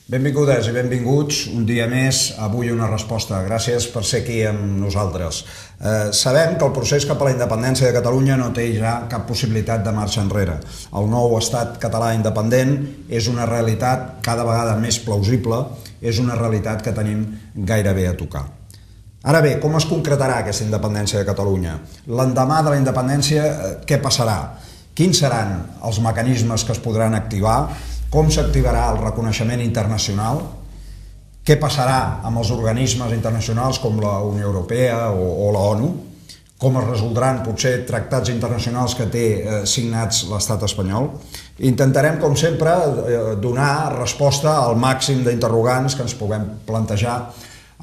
Benvingudes i benvinguts un dia més, avui una resposta. Gràcies per ser aquí amb nosaltres. Sabem que el procés cap a la independència de Catalunya no té ja cap possibilitat de marxa enrere. El nou estat català independent és una realitat cada vegada més plausible, és una realitat que tenim gairebé a tocar. Ara bé, com es concretarà aquesta independència de Catalunya? L'endemà de la independència, què passarà? Quins seran els mecanismes que es podran activar? Com s'activarà el reconeixement internacional? Què passarà amb els organismes internacionals com la Unió Europea o la ONU? Com es resoldran potser tractats internacionals que té signats l'estat espanyol? Intentarem, com sempre, donar resposta al màxim d'interrogants que ens puguem plantejar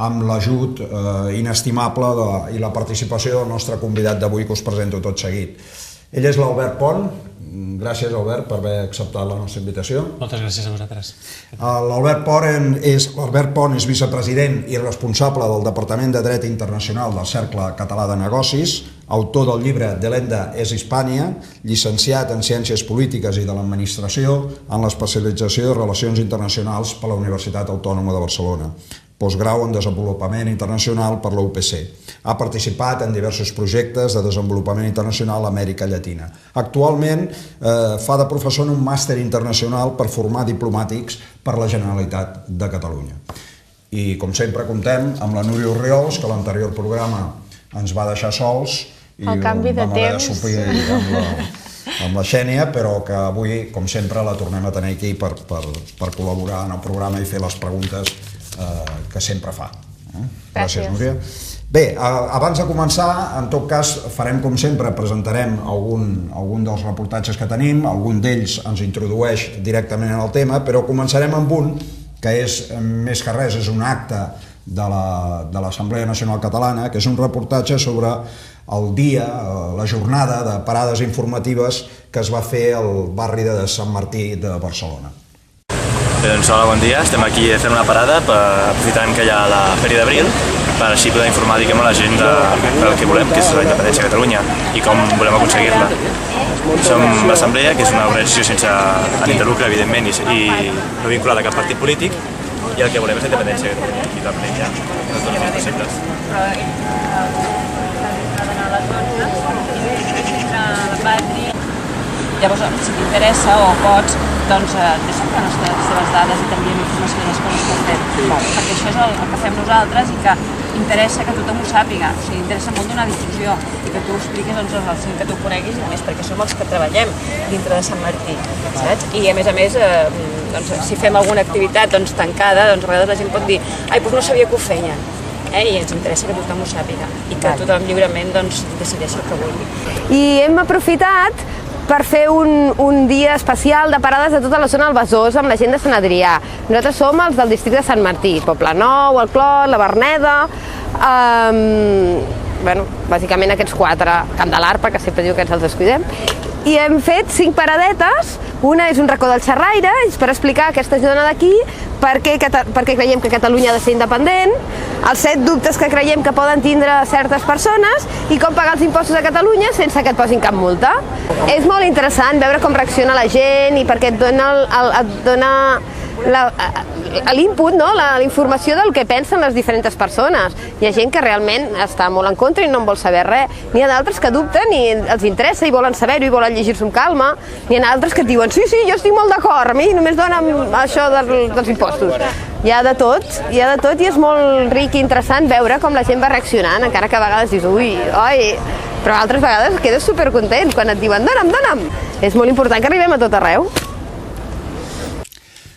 amb l'ajut inestimable i la participació del nostre convidat d'avui que us presento tot seguit. Ell és l'Albert Pont. Gràcies, Albert, per haver acceptat la nostra invitació. Moltes gràcies a vosaltres. L'Albert Pont és vicepresident i responsable del Departament de Dret Internacional del Cercle Català de Negocis, autor del llibre Delenda es Hispania, llicenciat en Ciències Polítiques i de l'Administració en l'especialització de Relacions Internacionals per la Universitat Autònoma de Barcelona, postgrau en Desenvolupament Internacional per la UPC. Ha participat en diversos projectes de desenvolupament internacional a Amèrica Llatina. Actualment fa de professor en un màster internacional per formar diplomàtics per la Generalitat de Catalunya. I, com sempre, comptem amb la Núria Orriols, que a l'anterior programa ens va deixar sols i vam haver de suplir amb la Xènia, però que avui, com sempre, la tornem a tenir aquí per col·laborar en el programa i fer les preguntes que sempre fa. Gràcies, Núria. Bé, abans de començar, en tot cas, farem com sempre, presentarem algun dels reportatges que tenim, algun d'ells ens introdueix directament en el tema, però començarem amb un que és, més que res, és un acte de l'Assemblea Nacional Catalana, que és un reportatge sobre el dia, la jornada de parades informatives que es va fer al barri de Sant Martí de Barcelona. Doncs hola, bon dia. Estem aquí fent una parada aprofitant que hi ha la Fèria d'Abril per així poder informar a la gent del que volem, que és la independència de Catalunya i com volem aconseguir-la. Som l'Assemblea, que és una organització sense ànim de lucre, evidentment, i no vinculada a cap partit polític, i el que volem és la independència de Catalunya, i demanem ja tots els possibles. Llavors, si t'interessa o pots, doncs deixa'm que les teves dades i t'enviem informació de les coses que fem. Perquè això és el que fem nosaltres i que interessa que tothom ho sàpiga. O sigui, interessa molt donar difusió i que tu ho expliquis als gent que tu coneguis, i a més perquè som els que treballem dintre de Sant Martí, saps? I a més, si fem alguna activitat tancada, a vegades la gent pot dir «Ai, doncs no sabia que ho feien». I ens interessa que tothom ho sàpiga i que tothom lliurement decideixi el que vulgui. I hem aprofitat per fer un dia especial de parades de tota la zona del Besòs amb la gent de Sant Adrià. Nosaltres som els del districte de Sant Martí, Poblenou, el Clot, la Verneda, bàsicament aquests quatre, Camp de l'Arpa, que sempre diu que ens els descuidem, i hem fet 5 paradetes. Una és un racó del xerraire, és per explicar aquesta zona d'aquí, per què creiem que Catalunya ha de ser independent, els 7 dubtes que creiem que poden tindre certes persones i com pagar els impostos a Catalunya sense que et posin cap multa. És molt interessant veure com reacciona la gent i perquè et dona l'input, la informació del que pensen les diferents persones. Hi ha gent que realment està molt en contra i no en vol saber res. N'hi ha d'altres que dubten i els interessa i volen saber-ho i volen llegir-s'ho amb calma. N'hi ha altres que et diuen sí, jo estic molt d'acord, a mi només dona'm això dels impostos. Hi ha de tot i és molt ric i interessant veure com la gent va reaccionant, encara que a vegades dius ui, però altres vegades quedes supercontent quan et diuen dona'm. És molt important que arribem a tot arreu.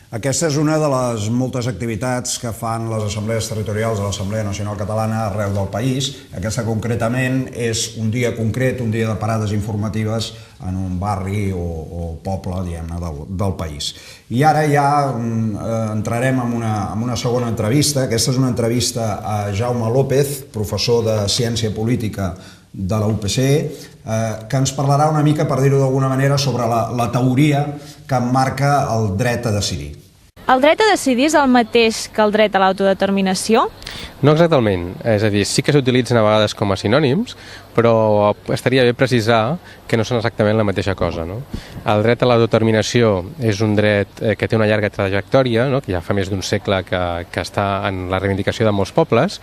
Aquesta és una de les moltes activitats que fan les assemblees territorials de l'Assemblea Nacional Catalana arreu del país. Aquesta concretament és un dia concret, un dia de parades informatives en un barri o poble, diguem-ne, del país. I ara ja entrarem en una segona entrevista. Aquesta és una entrevista a Jaume López, professor de Ciència Política de la UPC, que ens parlarà una mica, per dir-ho d'alguna manera, sobre la teoria que emmarca el dret a decidir. El dret a decidir és el mateix que el dret a l'autodeterminació? No exactament, és a dir, sí que s'utilitzen a vegades com a sinònims, però estaria bé precisar que no són exactament la mateixa cosa. No? El dret a l'autodeterminació és un dret que té una llarga trajectòria, no? Que ja fa més d'un segle que està en la reivindicació de molts pobles,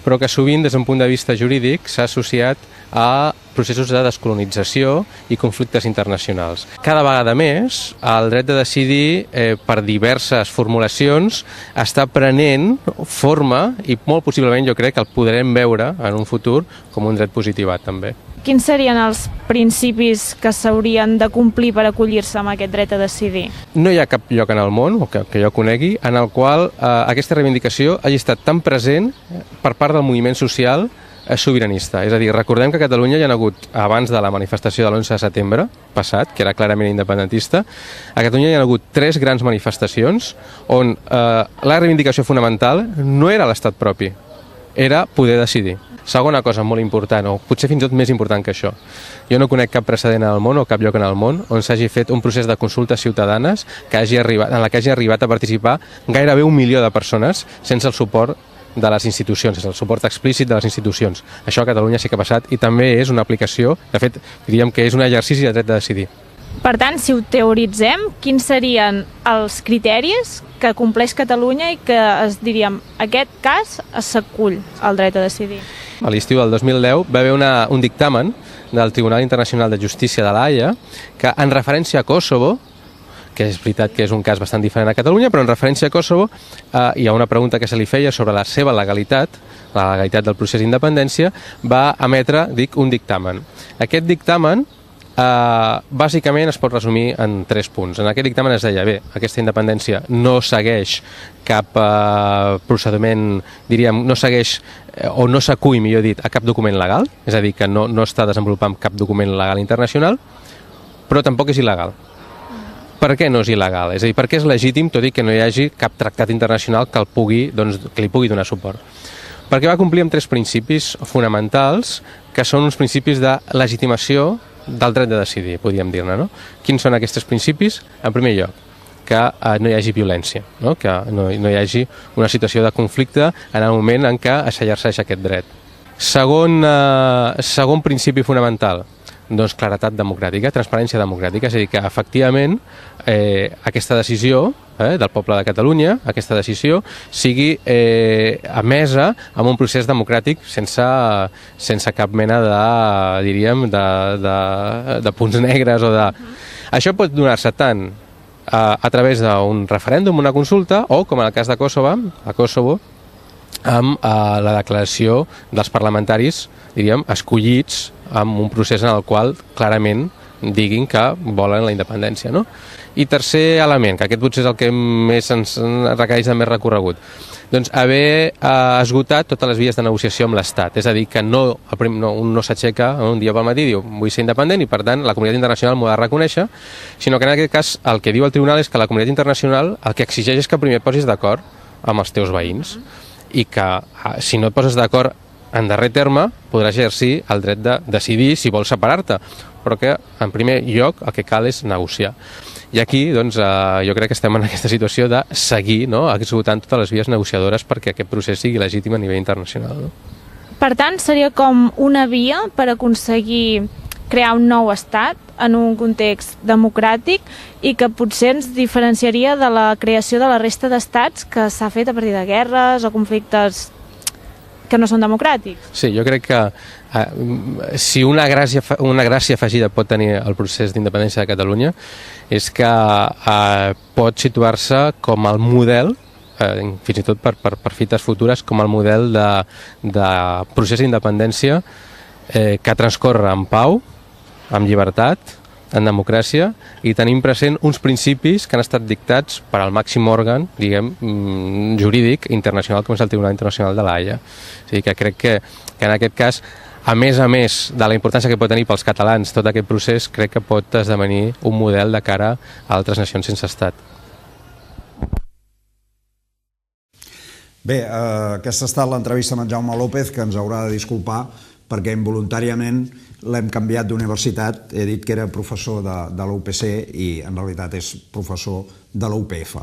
però que sovint des d'un punt de vista jurídic s'ha associat a processos de descolonització i conflictes internacionals. Cada vegada més, el dret de decidir, per diverses formulacions, està prenent forma i molt possiblement jo crec que el podrem veure en un futur com un dret positivat també. Quins serien els principis que s'haurien de complir per acollir-se amb aquest dret a decidir? No hi ha cap lloc en el món, o que jo conegui, en el qual aquesta reivindicació hagi estat tan present per part del moviment social sobiranista. És a dir, recordem que a Catalunya hi ha hagut, abans de la manifestació de l'11 de setembre passat, que era clarament independentista, a Catalunya hi ha hagut 3 grans manifestacions on la reivindicació fonamental no era l'estat propi, era poder decidir. Segona cosa molt important, o potser fins i tot més important que això. Jo no conec cap precedent en el món o cap lloc en el món on s'hagi fet un procés de consultes ciutadanes en la que hagi arribat a participar gairebé 1 milió de persones sense el suport de les institucions, és el suport explícit de les institucions. Això a Catalunya sí que ha passat i també és una aplicació, de fet, diríem que és un exercici de dret de decidir. Per tant, si ho teoritzem, quins serien els criteris que compleix Catalunya i que diríem, aquest cas s'acull al dret a decidir? A l'estiu del 2010 va haver un dictamen del Tribunal Internacional de Justícia de l'Haia que, en referència a Kosovo, que és veritat que és un cas bastant diferent a Catalunya, però en referència a Kosovo hi ha una pregunta que se li feia sobre la seva legalitat, la legalitat del procés d'independència, va emetre, un dictamen. Aquest dictamen bàsicament es pot resumir en 3 punts. En aquest dictamen es deia, bé, aquesta independència no segueix cap procediment, diríem, no segueix o no s'acull, millor dit, a cap document legal, és a dir, que no està desenvolupant cap document legal internacional, però tampoc és il·legal. Per què no és il·legal? És a dir, per què és legítim, tot i que no hi hagi cap tractat internacional que li pugui donar suport? Perquè va complir amb 3 principis fonamentals, que són uns principis de legitimació del dret de decidir, podríem dir-ne, no? Quins són aquests 3 principis? En primer lloc, que no hi hagi violència, no? Que no hi hagi una situació de conflicte en el moment en què s'exerceix aquest dret. Segon principi fonamental, doncs claretat democràtica, transparència democràtica, és a dir, que efectivament aquesta decisió del poble de Catalunya, aquesta decisió sigui emesa amb un procés democràtic sense cap mena de punts negres o de... Això pot donar-se tant a través d'un referèndum, una consulta, o, com en el cas de Kosovo, amb la declaració dels parlamentaris, diríem, escollits amb un procés en el qual clarament diguin que volen la independència, no? I tercer element, que aquest potser és el que més ens requereix de més recorregut, doncs haver esgotat totes les vies de negociació amb l'Estat, és a dir, que un no s'aixeca un dia pel matí i diu vull ser independent i per tant la comunitat internacional m'ho ha de reconèixer, sinó que en aquest cas el que diu el tribunal és que la comunitat internacional el que exigeix és que primer et posis d'acord amb els teus veïns i que si no et poses d'acord en darrer terme podràs exercir el dret de decidir si vols separar-te, però que en primer lloc el que cal és negociar. I aquí doncs, jo crec que estem en aquesta situació de seguir esgotant totes les vies negociadores perquè aquest procés sigui legítim a nivell internacional. No? Per tant, seria com una via per aconseguir crear un nou estat en un context democràtic i que potser ens diferenciaria de la creació de la resta d'estats que s'ha fet a partir de guerres o conflictes que no són democràtics. Sí, jo crec que si una gràcia afegida pot tenir el procés d'independència de Catalunya és que pot situar-se com el model, fins i tot per fites futures, com el model de procés d'independència que transcorre en pau, amb llibertat, en democràcia, i tenim present uns principis que han estat dictats per al màxim òrgan, diguem, jurídic internacional, com és el Tribunal Internacional de l'Haia. És a dir, que crec que en aquest cas, a més de la importància que pot tenir pels catalans tot aquest procés, crec que pot esdevenir un model de cara a altres nacions sense estat. Bé, aquesta ha estat l'entrevista amb en Jaume López, que ens haurà de disculpar perquè involuntàriament l'hem canviat d'universitat, he dit que era professor de la UPC i en realitat és professor de la UPF.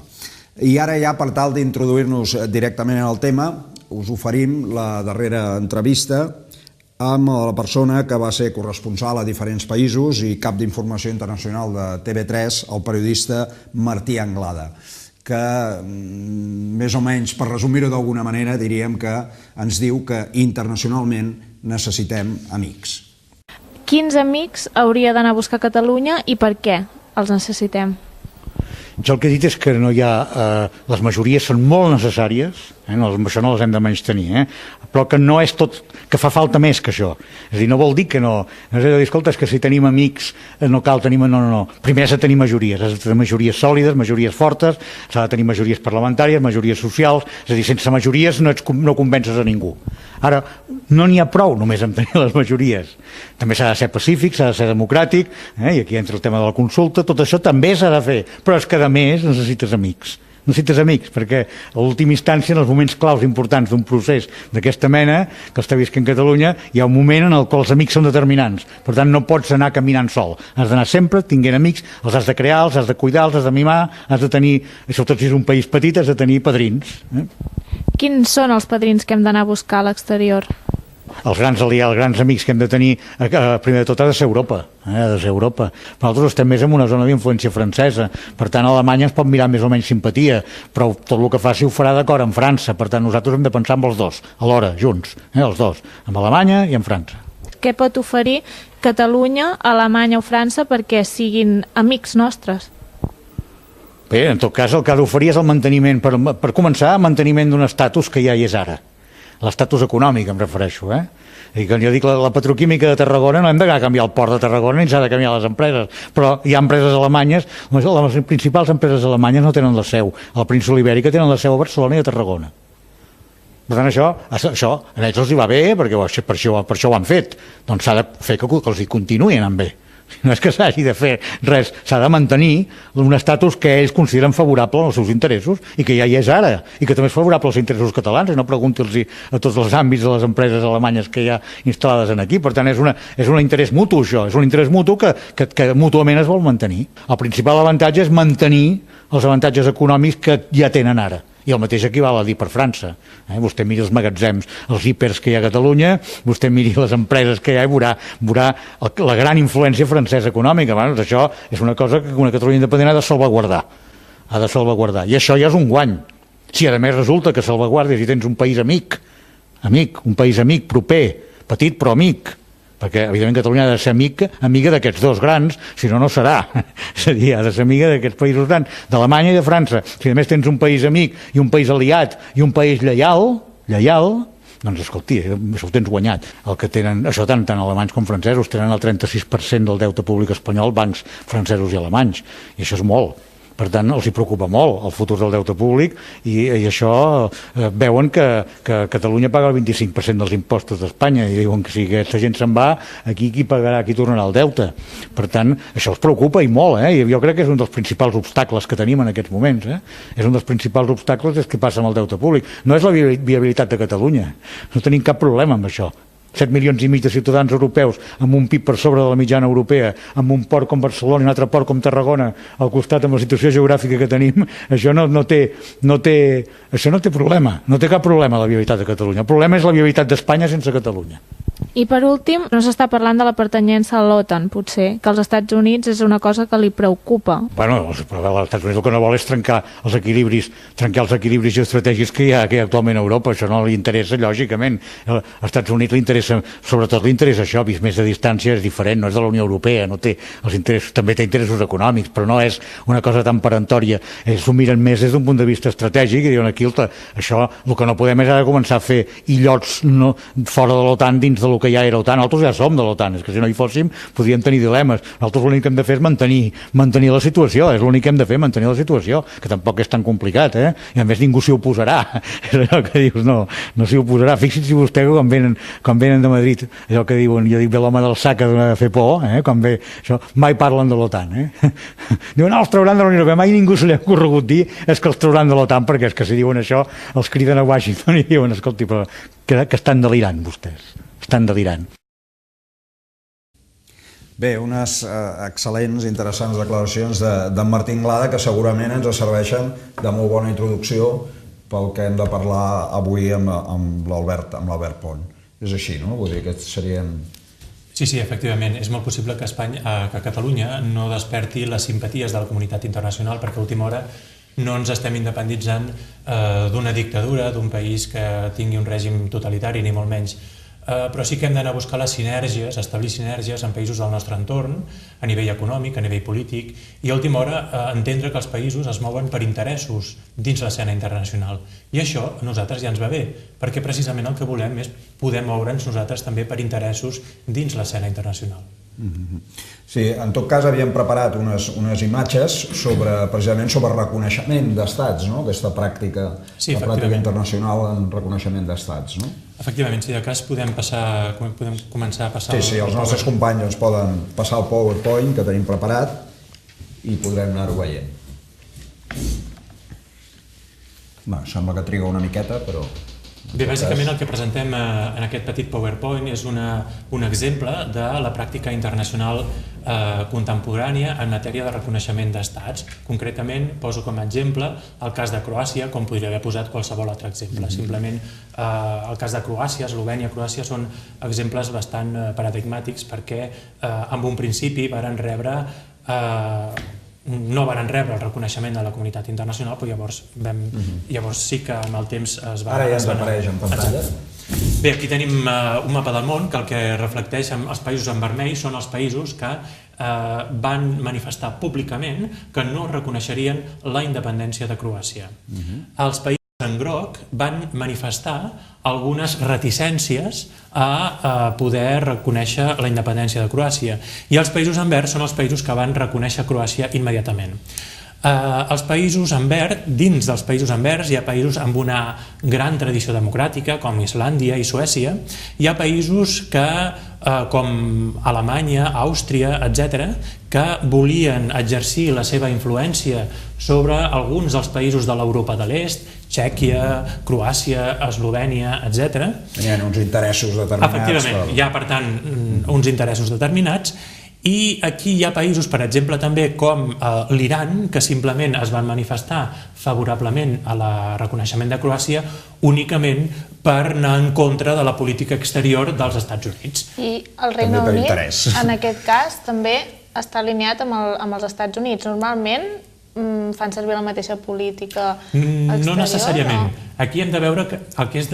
I ara ja, per tal d'introduir-nos directament en el tema, us oferim la darrera entrevista amb la persona que va ser corresponsal a diferents països i cap d'informació internacional de TV3, el periodista Martí Anglada, que més o menys, per resumir-ho d'alguna manera, diríem que ens diu que internacionalment necessitem amics. Quins amics hauria d'anar a buscar a Catalunya i per què els necessitem? Jo el que he dit és que no hi ha... les majories són molt necessàries, això no les hem de menystenir, però que no és tot, que fa falta més que això. És a dir, no vol dir que no... És a dir, escolta, és que si tenim amics no cal tenir... No. Primer has de tenir majories, has de tenir majories sòlides, majories fortes, s'ha de tenir majories parlamentàries, majories socials, és a dir, sense majories no convences a ningú. Ara, no n'hi ha prou només amb tenir les majories. També s'ha de ser pacífic, s'ha de ser democràtic, i aquí entra el tema de la consulta, tot això també s'ha de fer, però és que a més necessites amics. Necessites amics, perquè a l'última instància, en els moments claus importants d'un procés d'aquesta mena, que està visquent a Catalunya, hi ha un moment en el qual els amics són determinants. Per tant, no pots anar caminant sol. Has d'anar sempre tinguent amics, els has de crear, els has de cuidar, els has de mimar, has de tenir, sobretot si és un país petit, has de tenir padrins. Quins són els padrins que hem d'anar a buscar a l'exterior? Els grans aliats, els grans amics que hem de tenir, primer de tot ha de ser Europa. Ha de ser Europa. Nosaltres estem més en una zona d'influència francesa, per tant Alemanya ens pot mirar més o menys simpatia, però tot el que faci ho farà d'acord amb França, per tant nosaltres hem de pensar amb els dos, alhora, junts, els dos, amb Alemanya i amb França. Què pot oferir Catalunya, Alemanya o França perquè siguin amics nostres? Bé, en tot cas el que ha d'oferir és el manteniment, per començar, el manteniment d'un estatus que ja hi és ara. L'estatus econòmic, em refereixo, I quan jo dic la petroquímica de Tarragona, no hem de canviar el port de Tarragona ni s'ha de canviar les empreses, però hi ha empreses alemanyes, les principals empreses alemanyes no tenen la seu, a la península Ibèrica tenen la seu a Barcelona i a Tarragona. Per tant, això a ells els hi va bé, perquè per això ho han fet, doncs s'ha de fer que els hi continuï anant bé. No és que s'hagi de fer res, s'ha de mantenir un estatus que ells consideren favorable als seus interessos i que ja hi és ara, i que també és favorable als interessos catalans, i no pregunti-los a tots els àmbits de les empreses alemanyes que hi ha instal·lades aquí. Per tant, és un interès mutu, això, és un interès mutu que mútuament es vol mantenir. El principal avantatge és mantenir els avantatges econòmics que ja tenen ara. I el mateix equival a dir per França. Vostè miri els magatzems, els hípers que hi ha a Catalunya, vostè miri les empreses que hi ha i veurà la gran influència francesa econòmica. Això és una cosa que una Catalunya independent ha de salvaguardar. I això ja és un guany. Si a més resulta que salvaguardes i tens un país amic, un país amic, proper, petit però amic, perquè evidentment Catalunya ha de ser amiga d'aquests dos grans, si no, no serà. És a dir, ha de ser amiga d'aquests països grans, d'Alemanya i de França. Si a més tens un país amic i un país aliat i un país lleial, doncs escolti, això ho tens guanyat. El que tenen, això tant alemanys com francesos, tenen el 36% del deute públic espanyol, bancs francesos i alemanys, i això és molt. Per tant, els hi preocupa molt el futur del deute públic i això veuen que Catalunya paga el 25% dels impostos d'Espanya i diuen que si aquesta gent se'n va, aquí qui pagarà, qui tornarà el deute. Per tant, això els preocupa i molt, i jo crec que és un dels principals obstacles que tenim en aquests moments. És un dels principals obstacles és què passa amb el deute públic. No és la viabilitat de Catalunya, no tenim cap problema amb això. 7 milions i mig de ciutadans europeus amb un PIB per sobre de la mitjana europea, amb un port com Barcelona i un altre port com Tarragona al costat amb la situació geogràfica que tenim, això no té problema, no té cap problema la viabilitat de Catalunya. El problema és la viabilitat d'Espanya sense Catalunya. I per últim, no s'està parlant de la pertanyença a l'OTAN, potser, que als Estats Units és una cosa que li preocupa. Bueno, però els Estats Units el que no vol és trencar els equilibris geoestratègics que hi ha actualment a Europa, això no li interessa, lògicament. Als Estats Units sobretot li interessa això, vist més a distància és diferent, no és de la Unió Europea, no té els interessos, també té interessos econòmics, però no és una cosa tan peremptòria, s'ho miren més des d'un punt de vista estratègic i diuen aquí, això, el que no podem és ara començar a fer illots fora de l'OTAN dins del que ja era OTAN. Nosaltres ja som de l'OTAN, és que si no hi fóssim podríem tenir dilemes. Nosaltres l'únic que hem de fer és mantenir la situació, és l'únic que hem de fer, mantenir la situació, que tampoc és tan complicat, i a més ningú s'hi oposarà. És allò que dius, no s'hi oposarà. Fixin-se vostè que quan venen de Madrid, allò que diuen, jo dic, ve l'home del sac a fer por, quan ve això, mai parlen de l'OTAN. Diuen, no, els trauran de la Unió Europea, mai ningú se li ha corregut dir és que els trauran de l'OTAN, perquè és que si diuen això, els criden a Washington i diuen, escolti, però que estan delirant vostès. Estan delirant. Bé, unes excel·lents, interessants declaracions d'en Martí Anglada que segurament ens serveixen de molt bona introducció pel que hem de parlar avui amb l'Albert Pont. És així, no? Vull dir que serien... Sí, efectivament. És molt possible que Catalunya no desperti les simpaties de la comunitat internacional perquè a última hora no ens estem independitzant d'una dictadura, d'un país que tingui un règim totalitari, ni molt menys. Però sí que hem d'anar a buscar les sinergies, establir sinergies en països del nostre entorn, a nivell econòmic, a nivell polític, i a última hora entendre que els països es mouen per interessos dins l'escena internacional. I això a nosaltres ja ens va bé, perquè precisament el que volem és poder moure'ns nosaltres també per interessos dins l'escena internacional. Sí, en tot cas havíem preparat unes imatges precisament sobre reconeixement d'estats, no? Aquesta pràctica internacional en reconeixement d'estats, no? Efectivament, si de cas podem començar a passar... Sí, els nostres companys poden passar el PowerPoint que tenim preparat i podrem anar-ho veient. Sembla que triga una miqueta, però... Bé, bàsicament el que presentem en aquest petit PowerPoint és un exemple de la pràctica internacional contemporània en matèria de reconeixement d'estats. Concretament, poso com a exemple el cas de Croàcia, com podria haver posat qualsevol altre exemple. Simplement, el cas de Croàcia, Eslovènia, Croàcia són exemples bastant paradigmàtics perquè en un principi no van rebre el reconeixement de la comunitat internacional, però llavors sí que amb el temps es va... Ara ja ens apareix en pantalla. Bé, aquí tenim un mapa del món que el que reflecteix els països en vermell són els països que van manifestar públicament que no reconeixerien la independència de Croàcia. Els països en groc van manifestar algunes reticències a poder reconèixer la independència de Croàcia i els països en verd són els països que van reconèixer Croàcia immediatament. Els països en verd, dins dels països en verds hi ha països amb una gran tradició democràtica com Islàndia i Suècia, hi ha països com Alemanya, Àustria, etc., que volien exercir la seva influència sobre alguns dels països de l'Europa de l'Est, Txèquia, Croàcia, Eslovènia, etc. Tenien uns interessos determinats. Efectivament, hi ha, per tant, uns interessos determinats. I aquí hi ha països, per exemple, també com l'Iran, que simplement es van manifestar favorablement a la reconeixement de Croàcia únicament per anar en contra de la política exterior dels Estats Units. I el Regne Unit, en aquest cas, també està alineat amb els Estats Units. Normalment fan servir la mateixa política exterior? No necessàriament. Aquí hem de veure que el que és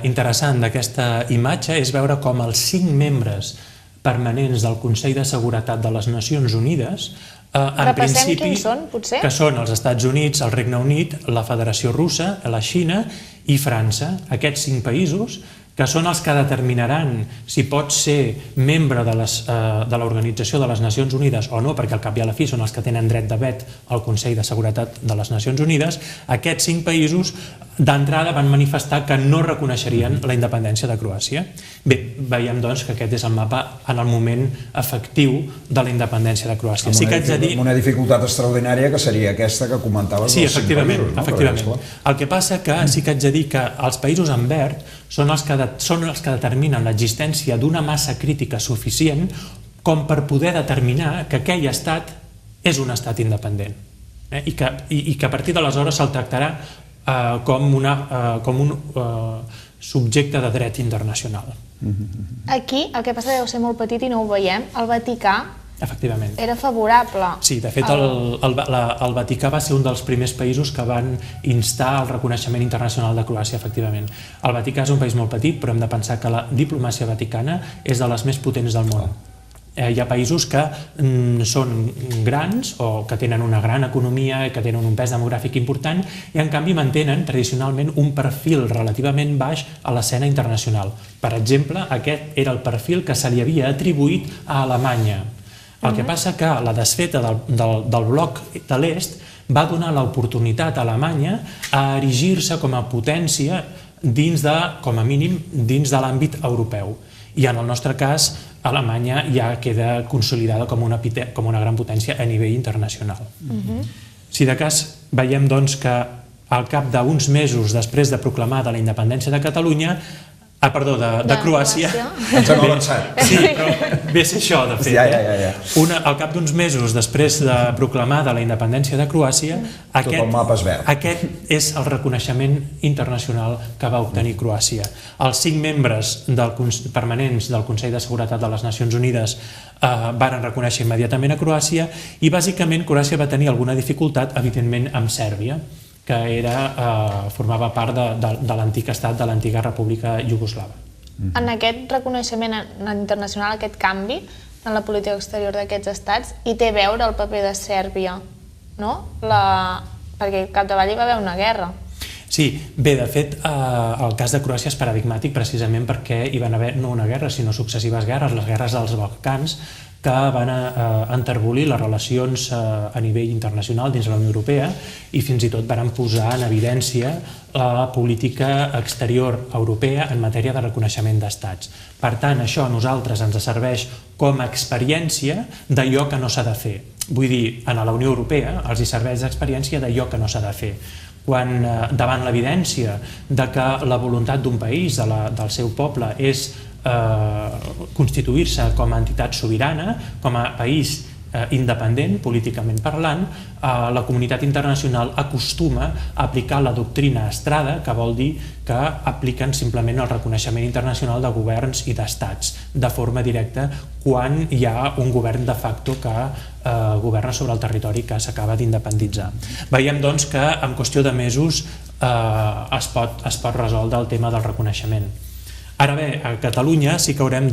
interessant d'aquesta imatge és veure com els 5 membres permanents del Consell de Seguretat de les Nacions Unides, en principi, que són els Estats Units, el Regne Unit, la Federació Russa, la Xina i França. Aquests 5 països que són els que determinaran si pot ser membre de l'Organització de les Nacions Unides o no, perquè al cap i a la fi són els que tenen dret de vet al Consell de Seguretat de les Nacions Unides, aquests 5 països d'entrada van manifestar que no reconeixerien la independència de Croàcia. Bé, veiem doncs que aquest és el mapa en el moment efectiu de la independència de Croàcia. Amb una dificultat extraordinària que seria aquesta que comentaves dels 5 països. Sí, efectivament. El que passa que sí que haig de dir que els països en verd són els que determinen l'existència d'una massa crítica suficient com per poder determinar que aquell estat és un estat independent i que a partir d'aleshores se'l tractarà com un subjecte de dret internacional. Aquí el que passa deu ser molt petit i no ho veiem. El Vaticà era favorable. Sí, de fet el Vaticà va ser un dels primers països que van instar el reconeixement internacional de Croàcia, efectivament. El Vaticà és un país molt petit, però hem de pensar que la diplomàcia vaticana és de les més potents del món. Hi ha països que són grans o que tenen una gran economia i que tenen un pes demogràfic important i en canvi mantenen tradicionalment un perfil relativament baix a l'escena internacional. Per exemple, aquest era el perfil que se li havia atribuït a Alemanya. El que passa que la desfeta del bloc de l'est va donar l'oportunitat a Alemanya a erigir-se com a potència com a mínim dins de l'àmbit europeu. I en el nostre cas, Alemanya ja queda consolidada com una gran potència a nivell internacional. Si de cas veiem doncs que al cap d'uns mesos després de proclamada la independència de Catalunya, Perdó, de Croàcia. Ens hem avançat. Sí, però ve a ser això, de fet. Al cap d'uns mesos després de proclamada la independència de Croàcia, aquest és el reconeixement internacional que va obtenir Croàcia. Els 5 membres permanents del Consell de Seguretat de les Nacions Unides varen reconèixer immediatament a Croàcia i bàsicament Croàcia va tenir alguna dificultat, evidentment, amb Sèrbia, que formava part de l'antic estat, de l'antiga república iugoslava. En aquest reconeixement internacional, aquest canvi en la política exterior d'aquests estats, hi té a veure el paper de Sèrbia, no? Perquè al capdavall hi va haver una guerra. Sí, bé, de fet, el cas de Croàcia és paradigmàtic precisament perquè hi van haver no una guerra, sinó successives guerres, les guerres dels Balcans, que van enterbolir les relacions a nivell internacional dins la Unió Europea i fins i tot van posar en evidència la política exterior europea en matèria de reconeixement d'estats. Per tant, això a nosaltres ens serveix com a experiència d'allò que no s'ha de fer. Vull dir, a la Unió Europea els hi serveix d'experiència d'allò que no s'ha de fer. Quan davant l'evidència de que la voluntat d'un país, del seu poble, és constituir-se com a entitat sobirana, com a país independent, políticament parlant, la comunitat internacional acostuma a aplicar la doctrina Estrada, que vol dir que apliquen simplement el reconeixement internacional de governs i d'estats de forma directa quan hi ha un govern de facto que governa sobre el territori que s'acaba d'independitzar. Veiem doncs que en qüestió de mesos es pot resoldre el tema del reconeixement. Ara bé, a Catalunya sí que haurem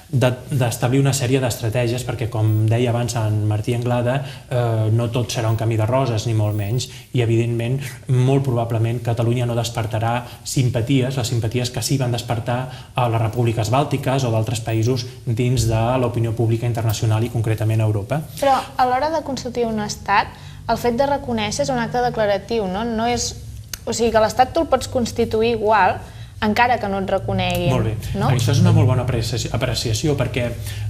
d'establir una sèrie d'estratègies perquè, com deia abans en Martí Anglada, no tot serà un camí de roses, ni molt menys, i evidentment, molt probablement, Catalunya no despertarà simpaties, les simpaties que sí van despertar a les repúbliques bàltiques o d'altres països dins de l'opinió pública internacional i concretament a Europa. Però a l'hora de constituir un estat, el fet de reconèixer és un acte declaratiu, no? O sigui que l'estat tu el pots constituir igual, encara que no et reconeguin. Molt bé. Això és una molt bona apreciació perquè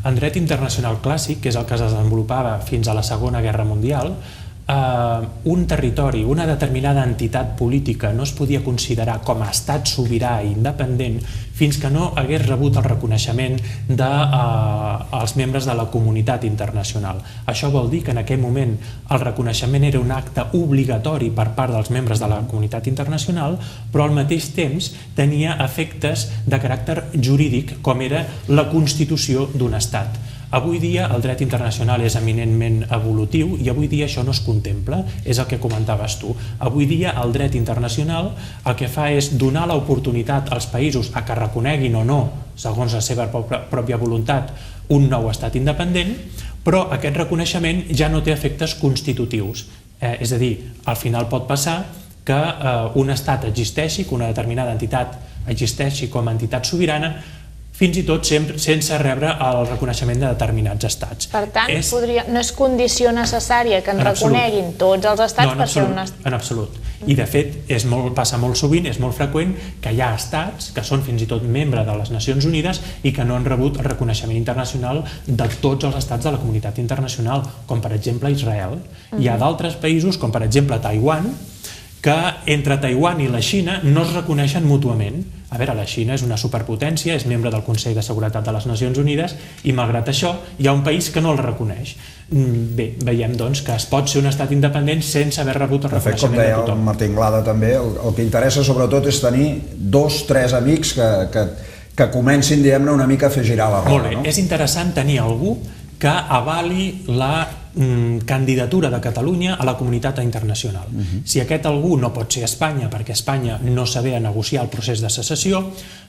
en dret internacional clàssic, que és el que es desenvolupava fins a la Segona Guerra Mundial, un territori, una determinada entitat política no es podia considerar com a estat sobirà i independent fins que no hagués rebut el reconeixement dels membres de la comunitat internacional. Això vol dir que en aquell moment el reconeixement era un acte obligatori per part dels membres de la comunitat internacional, però al mateix temps tenia efectes de caràcter jurídic, com era la constitució d'un estat. Avui dia el dret internacional és eminentment evolutiu i avui dia això no es contempla, és el que comentaves tu. Avui dia el dret internacional el que fa és donar l'oportunitat als països a que reconeguin o no, segons la seva pròpia voluntat, un nou estat independent, però aquest reconeixement ja no té efectes constitutius. És a dir, al final pot passar que un estat existeixi, que una determinada entitat existeixi com a entitat sobirana, fins i tot sense rebre el reconeixement de determinats estats. Per tant, no és condició necessària que en reconeguin tots els estats per ser un estat. En absolut. I de fet, passa molt sovint, és molt freqüent que hi ha estats que són fins i tot membres de les Nacions Unides i que no han rebut el reconeixement internacional de tots els estats de la comunitat internacional, com per exemple Israel. Hi ha d'altres països, com per exemple Taiwan, que entre Taiwan i la Xina no es reconeixen mútuament. A veure, la Xina és una superpotència, és membre del Consell de Seguretat de les Nacions Unides i malgrat això hi ha un país que no el reconeix. Bé, veiem doncs que es pot ser un estat independent sense haver rebut el reconeixement de tothom. Com deia el Martí Anglada també, el que interessa sobretot és tenir 2 o 3 amics que comencin, diguem-ne, una mica a fer girar la roda. Molt bé, és interessant tenir algú que avali la candidatura de Catalunya a la comunitat internacional. Si aquest algú no pot ser Espanya, perquè Espanya no saber negociar el procés de secessió,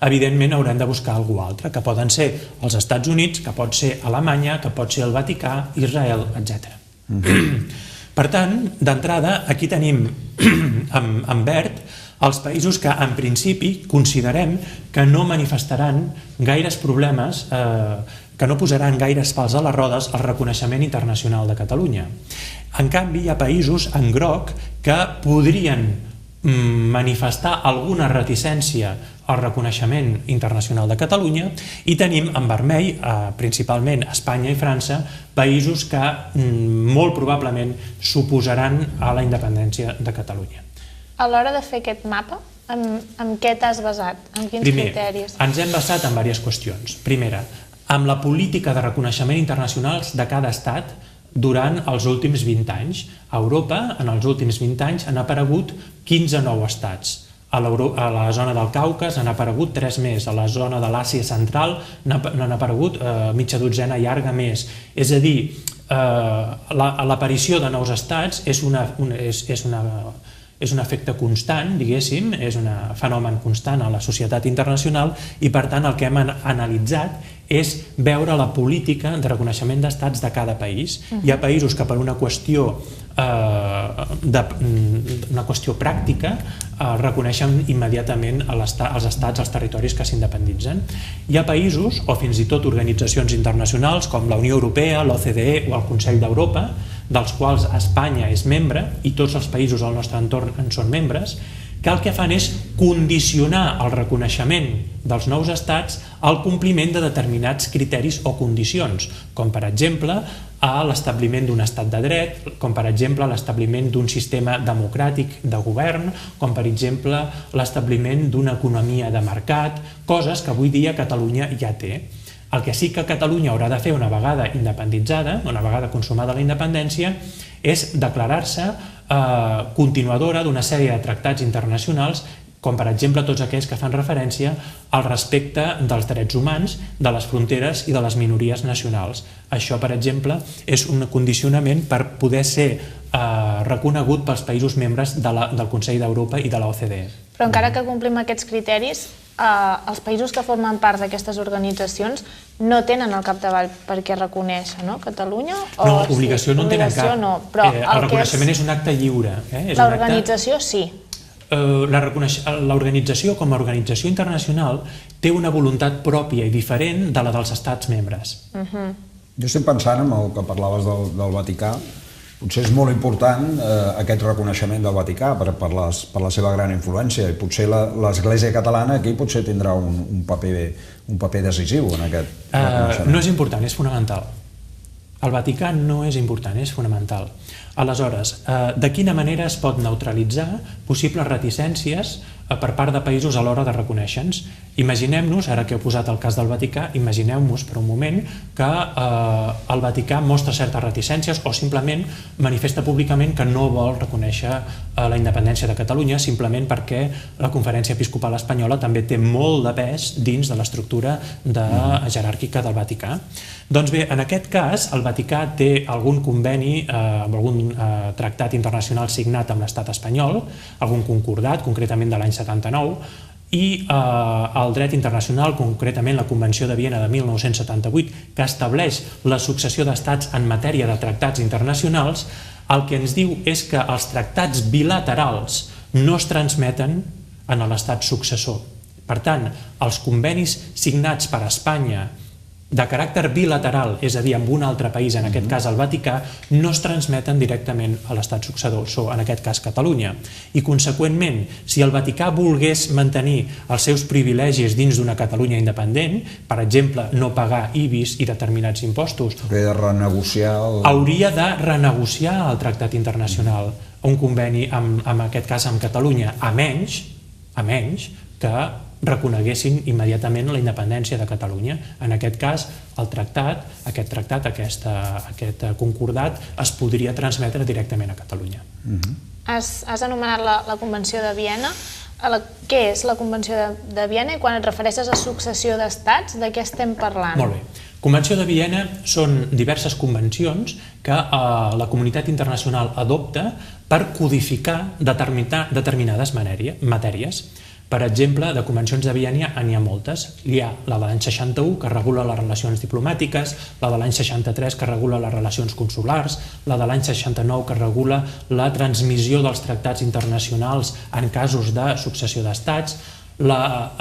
evidentment haurem de buscar algú altre, que poden ser els Estats Units, que pot ser Alemanya, que pot ser el Vaticà, Israel, etc. Per tant, d'entrada, aquí tenim en verd els països que en principi considerem que no manifestaran gaires problemes, que no posaran gaires pals a les rodes al reconeixement internacional de Catalunya. En canvi, hi ha països en groc que podrien manifestar alguna reticència al reconeixement internacional de Catalunya i tenim en vermell, principalment Espanya i França, països que molt probablement s'oposaran a la independència de Catalunya. a l'hora de fer aquest mapa, en què t'has basat? En quins criteris? Primer, ens hem basat en diverses qüestions. Primera, amb la política de reconeixement internacionals de cada estat durant els últims 20 anys. A Europa, en els últims 20 anys, han aparegut 15 nous estats. A la zona del Caucas han aparegut 3 més, a la zona de l'Àsia Central n'han aparegut mitja dotzena llarga més. És a dir, l'aparició de nous estats és un efecte constant, diguéssim, és un fenomen constant a la societat internacional i, per tant, el que hem analitzat és veure la política de reconeixement d'estats de cada país. Hi ha països que per una qüestió pràctica reconeixen immediatament els estats, els territoris que s'independitzen. Hi ha països, o fins i tot organitzacions internacionals com la Unió Europea, l'OCDE o el Consell d'Europa, dels quals Espanya és membre i tots els països al nostre entorn en són membres, que el que fan és condicionar el reconeixement dels nous estats al compliment de determinats criteris o condicions, com per exemple l'establiment d'un estat de dret, com per exemple l'establiment d'un sistema democràtic de govern, com per exemple l'establiment d'una economia de mercat, coses que avui dia Catalunya ja té. El que sí que Catalunya haurà de fer una vegada independitzada, una vegada consumada la independència, és declarar-se continuadora d'una sèrie de tractats internacionals, com per exemple tots aquells que fan referència al respecte dels drets humans, de les fronteres i de les minories nacionals. Això, per exemple, és un condicionament per poder ser reconegut pels països membres del Consell d'Europa i de l'OCDE. Però encara que complim aquests criteris, els països que formen part d'aquestes organitzacions no tenen al capdavall per què reconèixer, no? Catalunya? No, obligació no en tenen cap. El reconeixement és un acte lliure. L'organització sí. L'organització com a organització internacional té una voluntat pròpia i diferent de la dels estats membres. Jo estic pensant en el que parlaves del Vaticà. Potser és molt important aquest reconeixement del Vaticà per la seva gran influència i potser l'Església catalana aquí potser tindrà un paper decisiu en aquest reconeixement. No és important, és fonamental. El Vaticà no és important, és fonamental. Aleshores, de quina manera es pot neutralitzar possibles reticències per part de països a l'hora de reconèixer-nos? Imaginem-nos, ara que heu posat el cas del Vaticà, imagineu-nos per un moment que el Vaticà mostra certes reticències o simplement manifesta públicament que no vol reconèixer la independència de Catalunya simplement perquè la Conferència Episcopal Espanyola també té molt de pes dins de l'estructura jeràrquica del Vaticà. Doncs bé, en aquest cas, el Vaticà té algun conveni, algun tractat internacional signat amb l'estat espanyol, algun concordat, concretament de l'any 79, i el dret internacional, concretament la Convenció de Viena de 1978, que estableix la successió d'estats en matèria de tractats internacionals, el que ens diu és que els tractats bilaterals no es transmeten a l'estat successor. Per tant, els convenis signats per Espanya de caràcter bilateral, és a dir, amb un altre país, en aquest cas el Vaticà, no es transmeten directament a l'estat successor, en aquest cas Catalunya. I, conseqüentment, si el Vaticà volgués mantenir els seus privilegis dins d'una Catalunya independent, per exemple, no pagar IBIs i determinats impostos, hauria de renegociar el tractat internacional, un conveni, en aquest cas amb Catalunya, a menys que reconeguessin immediatament la independència de Catalunya. En aquest cas, aquest concordat es podria transmetre directament a Catalunya. Has anomenat la Convenció de Viena. Què és la Convenció de Viena i quan et refereixes a successió d'estats, de què estem parlant? Molt bé. Convenció de Viena són diverses convencions que la comunitat internacional adopta per codificar determinades matèries. Per exemple, de convencions de Viena n'hi ha moltes. Hi ha la de l'any 61, que regula les relacions diplomàtiques, la de l'any 63, que regula les relacions consulars, la de l'any 69, que regula la transmissió dels tractats internacionals en casos de successió d'estats, la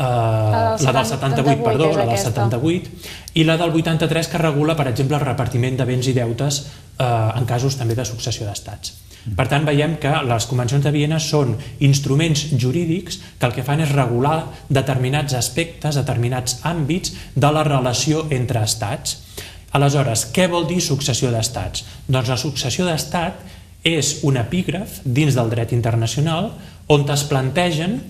del 78, i la del 83, que regula, per exemple, el repartiment de béns i deutes en casos també de successió d'estats. Per tant, veiem que les convencions de Viena són instruments jurídics que el que fan és regular determinats aspectes, determinats àmbits de la relació entre estats. Aleshores, què vol dir successió d'estats? Doncs la successió d'estat és un epígraf dins del dret internacional on es plantegen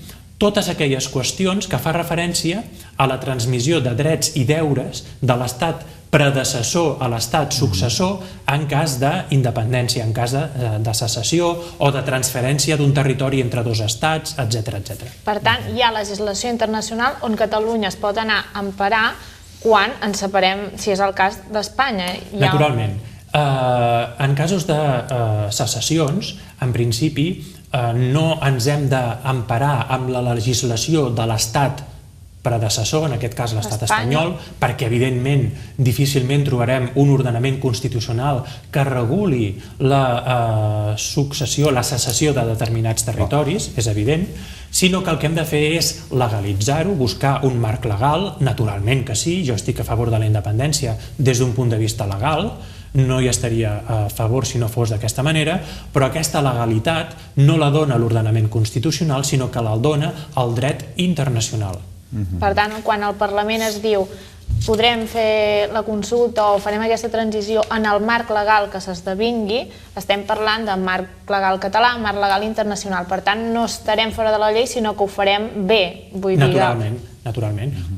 totes aquelles qüestions que fa referència a la transmissió de drets i deures de l'Estat predecessor a l'Estat successor en cas d'independència, en cas de secessió o de transferència d'un territori entre dos estats, etc. Per tant, hi ha legislació internacional on Catalunya es pot anar a emparar quan ens separem, si és el cas d'Espanya. Naturalment. En casos de secessions, en principi, no ens hem d'emparar amb la legislació de l'Estat predecessor, en aquest cas l'estat espanyol, perquè evidentment difícilment trobarem un ordenament constitucional que reguli la successió, la secessió de determinats territoris, és evident, sinó que el que hem de fer és legalitzar-ho, buscar un marc legal, naturalment que sí, jo estic a favor de la independència des d'un punt de vista legal, no hi estaria a favor si no fos d'aquesta manera, però aquesta legalitat no la dona l'ordenament constitucional, sinó que la dona el dret internacional. Per tant, quan el Parlament es diu podrem fer la consulta o farem aquesta transició en el marc legal que s'esdevingui, estem parlant de marc legal català, marc legal internacional. Per tant, no estarem fora de la llei, sinó que ho farem bé. Naturalment.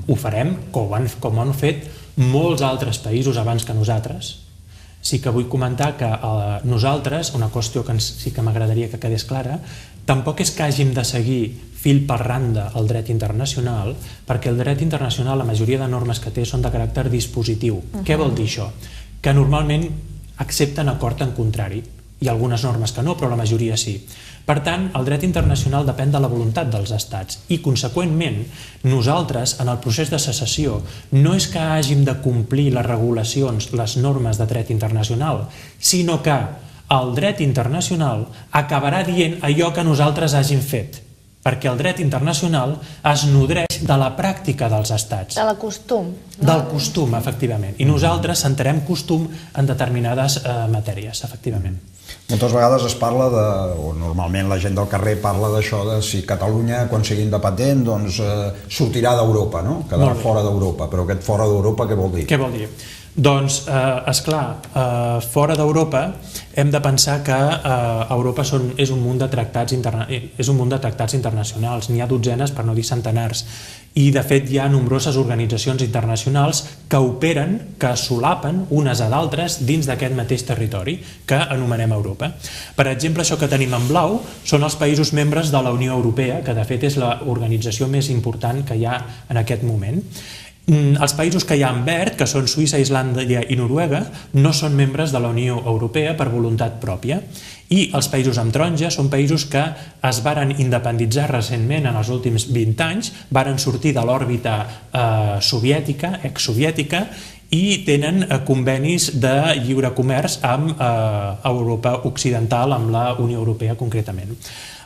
Ho farem com han fet molts altres països abans que nosaltres. Sí que vull comentar que nosaltres, una qüestió que sí que m'agradaria que quedés clara, tampoc és que hàgim de seguir fil per randa el dret internacional, perquè el dret internacional, la majoria de normes que té, són de caràcter dispositiu. Què vol dir això? Que normalment accepten acord en contrari. Hi ha algunes normes que no, però la majoria sí. Per tant, el dret internacional depèn de la voluntat dels estats i, conseqüentment, nosaltres, en el procés de secessió, no és que hàgim de complir les regulacions, les normes de dret internacional, sinó que el dret internacional acabarà dient allò que nosaltres hàgim fet, perquè el dret internacional es nodreix de la pràctica dels estats. De la costum. Del costum, efectivament. I nosaltres centrem costum en determinades matèries, efectivament. Moltes vegades es parla de, o normalment la gent del carrer parla d'això, de si Catalunya, quan sigui independent, doncs sortirà d'Europa, no? Quedarà fora d'Europa. Però aquest fora d'Europa què vol dir? Què vol dir? Doncs, esclar, fora d'Europa hem de pensar que Europa és un munt de tractats internacionals, n'hi ha dotzenes per no dir centenars, i de fet hi ha nombroses organitzacions internacionals que operen, que solapen unes a d'altres dins d'aquest mateix territori que anomenem Europa. Per exemple, això que tenim en blau són els països membres de la Unió Europea, que de fet és l'organització més important que hi ha en aquest moment. Els països que hi ha en verd, que són Suïssa, Islàndia i Noruega, no són membres de la Unió Europea per voluntat pròpia, i els països amb taronja són països que es varen independitzar recentment en els últims 20 anys, varen sortir de l'òrbita soviètica, exsoviètica, i tenen convenis de lliure comerç amb Europa Occidental, amb la Unió Europea concretament.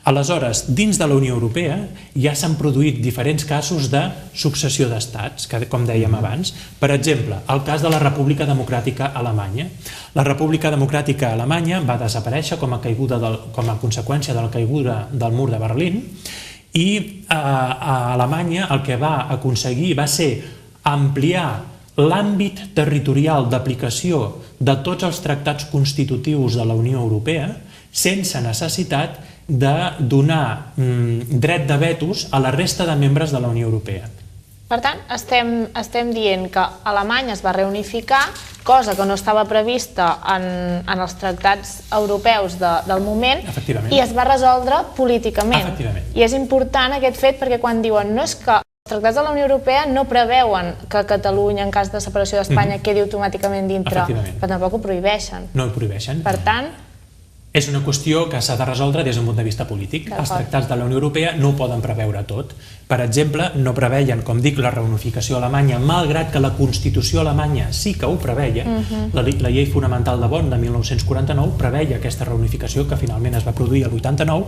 Aleshores, dins de la Unió Europea ja s'han produït diferents casos de successió d'estats, com dèiem abans. Per exemple, el cas de la República Democràtica Alemanya. La República Democràtica Alemanya va desaparèixer com a conseqüència de la caiguda del mur de Berlín, i a Alemanya el que va aconseguir va ser ampliar l'àmbit territorial d'aplicació de tots els tractats constitutius de la Unió Europea sense necessitat de donar dret de vetos a la resta de membres de la Unió Europea. Per tant, estem dient que Alemanya es va reunificar, cosa que no estava prevista en els tractats europeus del moment, i es va resoldre políticament. I és important aquest fet perquè quan diuen no és que els tractats de la Unió Europea no preveuen que Catalunya, en cas de separació d'Espanya, quedi automàticament dintre, però tampoc ho prohibeixen. No ho prohibeixen. Per tant, és una qüestió que s'ha de resoldre des d'un punt de vista polític. Els tractats de la Unió Europea no ho poden preveure tot. Per exemple, no preveien, com dic, la reunificació alemanya, malgrat que la Constitució alemanya sí que ho preveia. La llei fonamental de Bonn de 1949 preveia aquesta reunificació, que finalment es va produir el 89.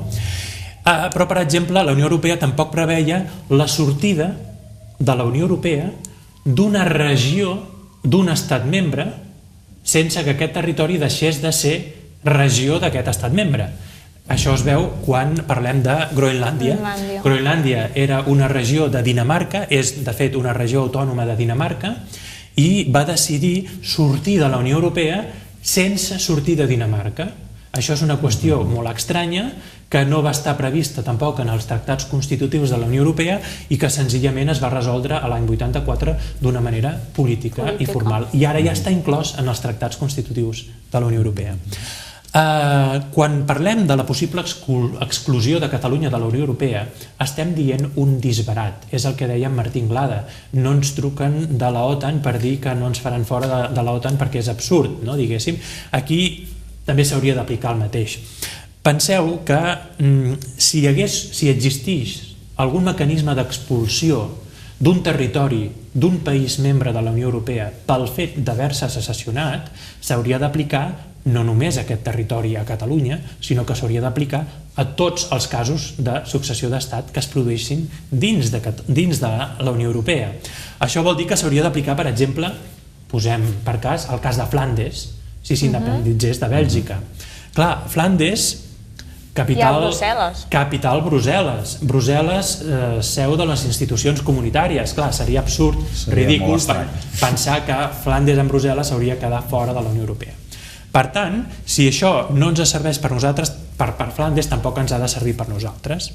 Però, per exemple, la Unió Europea tampoc preveia la sortida de la Unió Europea d'una regió, d'un estat membre, sense que aquest territori deixés de ser regió d'aquest estat membre. Això es veu quan parlem de Groenlàndia. Groenlàndia era una regió de Dinamarca, és de fet una regió autònoma de Dinamarca, i va decidir sortir de la Unió Europea sense sortir de Dinamarca. Això és una qüestió molt estranya que no va estar prevista tampoc en els tractats constitutius de la Unió Europea i que senzillament es va resoldre a l'any 84 d'una manera política i formal. I ara ja està inclòs en els tractats constitutius de la Unió Europea. Quan parlem de la possible exclusió de Catalunya de la Unió Europea, estem dient un disbarat. És el que deia en Martí Anglada. No ens truquen de la OTAN per dir que no ens faran fora de la OTAN perquè és absurd, no? Diguéssim. Aquí també s'hauria d'aplicar el mateix. Penseu que si existís algun mecanisme d'expulsió d'un territori, d'un país membre de la Unió Europea pel fet d'haver-se secessionat, s'hauria d'aplicar no només a aquest territori, a Catalunya, sinó que s'hauria d'aplicar a tots els casos de successió d'estat que es produïssin dins de la Unió Europea. Això vol dir que s'hauria d'aplicar, per exemple, posem per cas el cas de Flandes, si s'independitzés de Bèlgica. Clar, Flandes, capital Brussel·les. Brussel·les, seu de les institucions comunitàries. Clar, seria absurd, ridícul pensar que Flandes en Brussel·les s'hauria de quedar fora de la Unió Europea. Per tant, si això no ens serveix per nosaltres, per Flandes tampoc ens ha de servir per nosaltres.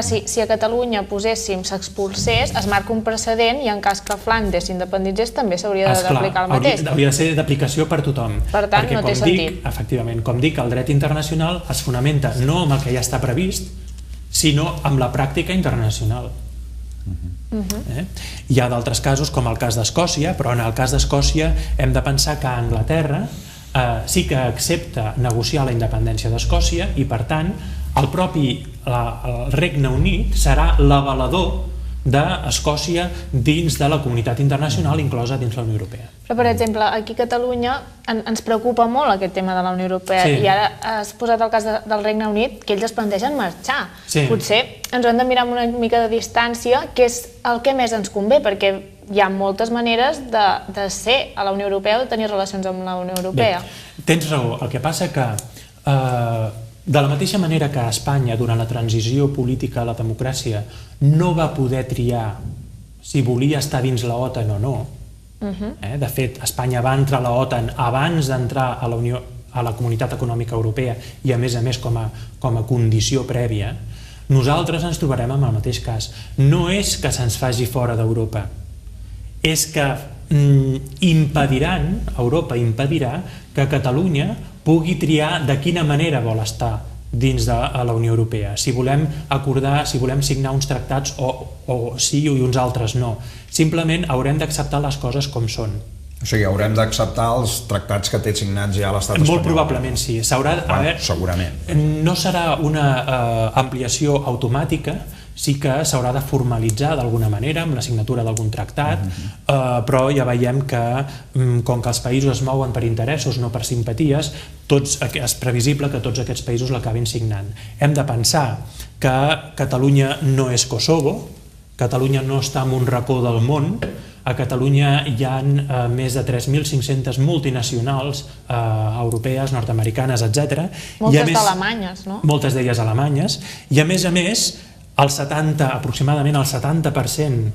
Si a Catalunya poséssim s'expulsés, es marca un precedent i en cas que Flandes s'independitzés també s'hauria d'aplicar el mateix. Hauria de ser d'aplicació per tothom. Per tant, no té sentit. Efectivament, com dic, el dret internacional es fonamenta no amb el que ja està previst, sinó amb la pràctica internacional. Hi ha d'altres casos, com el cas d'Escòcia, però en el cas d'Escòcia hem de pensar que Anglaterra sí que accepta negociar la independència d'Escòcia i, per tant, el Regne Unit serà l'avalador d'Escòcia dins de la comunitat internacional inclosa dins la Unió Europea. Però, per exemple, aquí a Catalunya ens preocupa molt aquest tema de la Unió Europea i ara has posat el cas del Regne Unit, que ells es plantegen marxar. Potser ens ho hem de mirar amb una mica de distància, que és el que més ens convé, perquè hi ha moltes maneres de ser a la Unió Europea o de tenir relacions amb la Unió Europea. Tens raó. El que passa que de la mateixa manera que Espanya, durant la transició política a la democràcia, no va poder triar si volia estar dins la OTAN o no. De fet, Espanya va entrar a la OTAN abans d'entrar a la Comunitat Econòmica Europea i, a més, com a condició prèvia. Nosaltres ens trobarem amb el mateix cas. No és que se'ns faci fora d'Europa, és que Europa impedirà que Catalunya pugui triar de quina manera vol estar dins de la Unió Europea. Si volem acordar, si volem signar uns tractats o sí i uns altres no. Simplement haurem d'acceptar les coses com són. O sigui, haurem d'acceptar els tractats que té signats ja l'estat espanyol. Molt probablement sí. Segurament. No serà una ampliació automàtica, sí que s'haurà de formalitzar d'alguna manera amb la signatura d'algun tractat, però ja veiem que, com que els països es mouen per interessos, no per simpaties, és previsible que tots aquests països l'acabin signant. Hem de pensar que Catalunya no és Kosovo, Catalunya no està en un racó del món, a Catalunya hi ha més de 3.500 multinacionals europees, nord-americanes, etc. Moltes d'alemanyes, no? Moltes d'elles alemanyes, i a més, aproximadament el 70%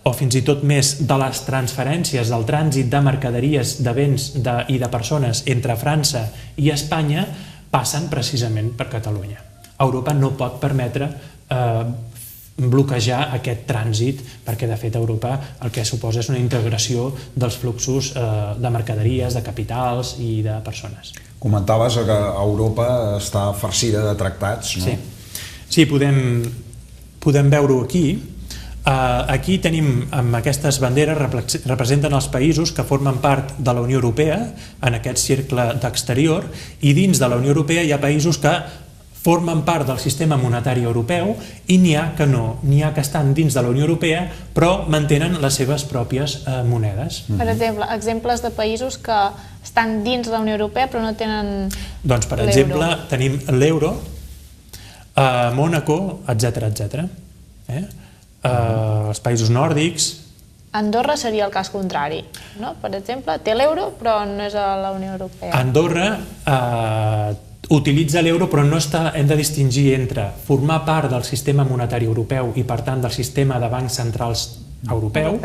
o fins i tot més de les transferències del trànsit de mercaderies, de béns i de persones entre França i Espanya passen precisament per Catalunya. Europa no pot permetre bloquejar aquest trànsit, perquè de fet Europa el que suposa és una integració dels fluxos de mercaderies, de capitals i de persones. Comentaves que Europa està farcida de tractats, no? Sí, podem veure-ho aquí. Aquí tenim, amb aquestes banderes, representen els països que formen part de la Unió Europea en aquest cercle d'exterior, i dins de la Unió Europea hi ha països que formen part del sistema monetari europeu i n'hi ha que no, n'hi ha que estan dins de la Unió Europea però mantenen les seves pròpies monedes. Per exemple, exemples de països que estan dins de la Unió Europea però no tenen l'euro. Doncs, per exemple, tenim l'euro, Mònaco, etc. Els països nòrdics. Andorra seria el cas contrari, no? Per exemple, té l'euro però no és a la Unió Europea. Andorra utilitza l'euro, però hem de distingir entre formar part del sistema monetari europeu i, per tant, del sistema de bancs centrals europeu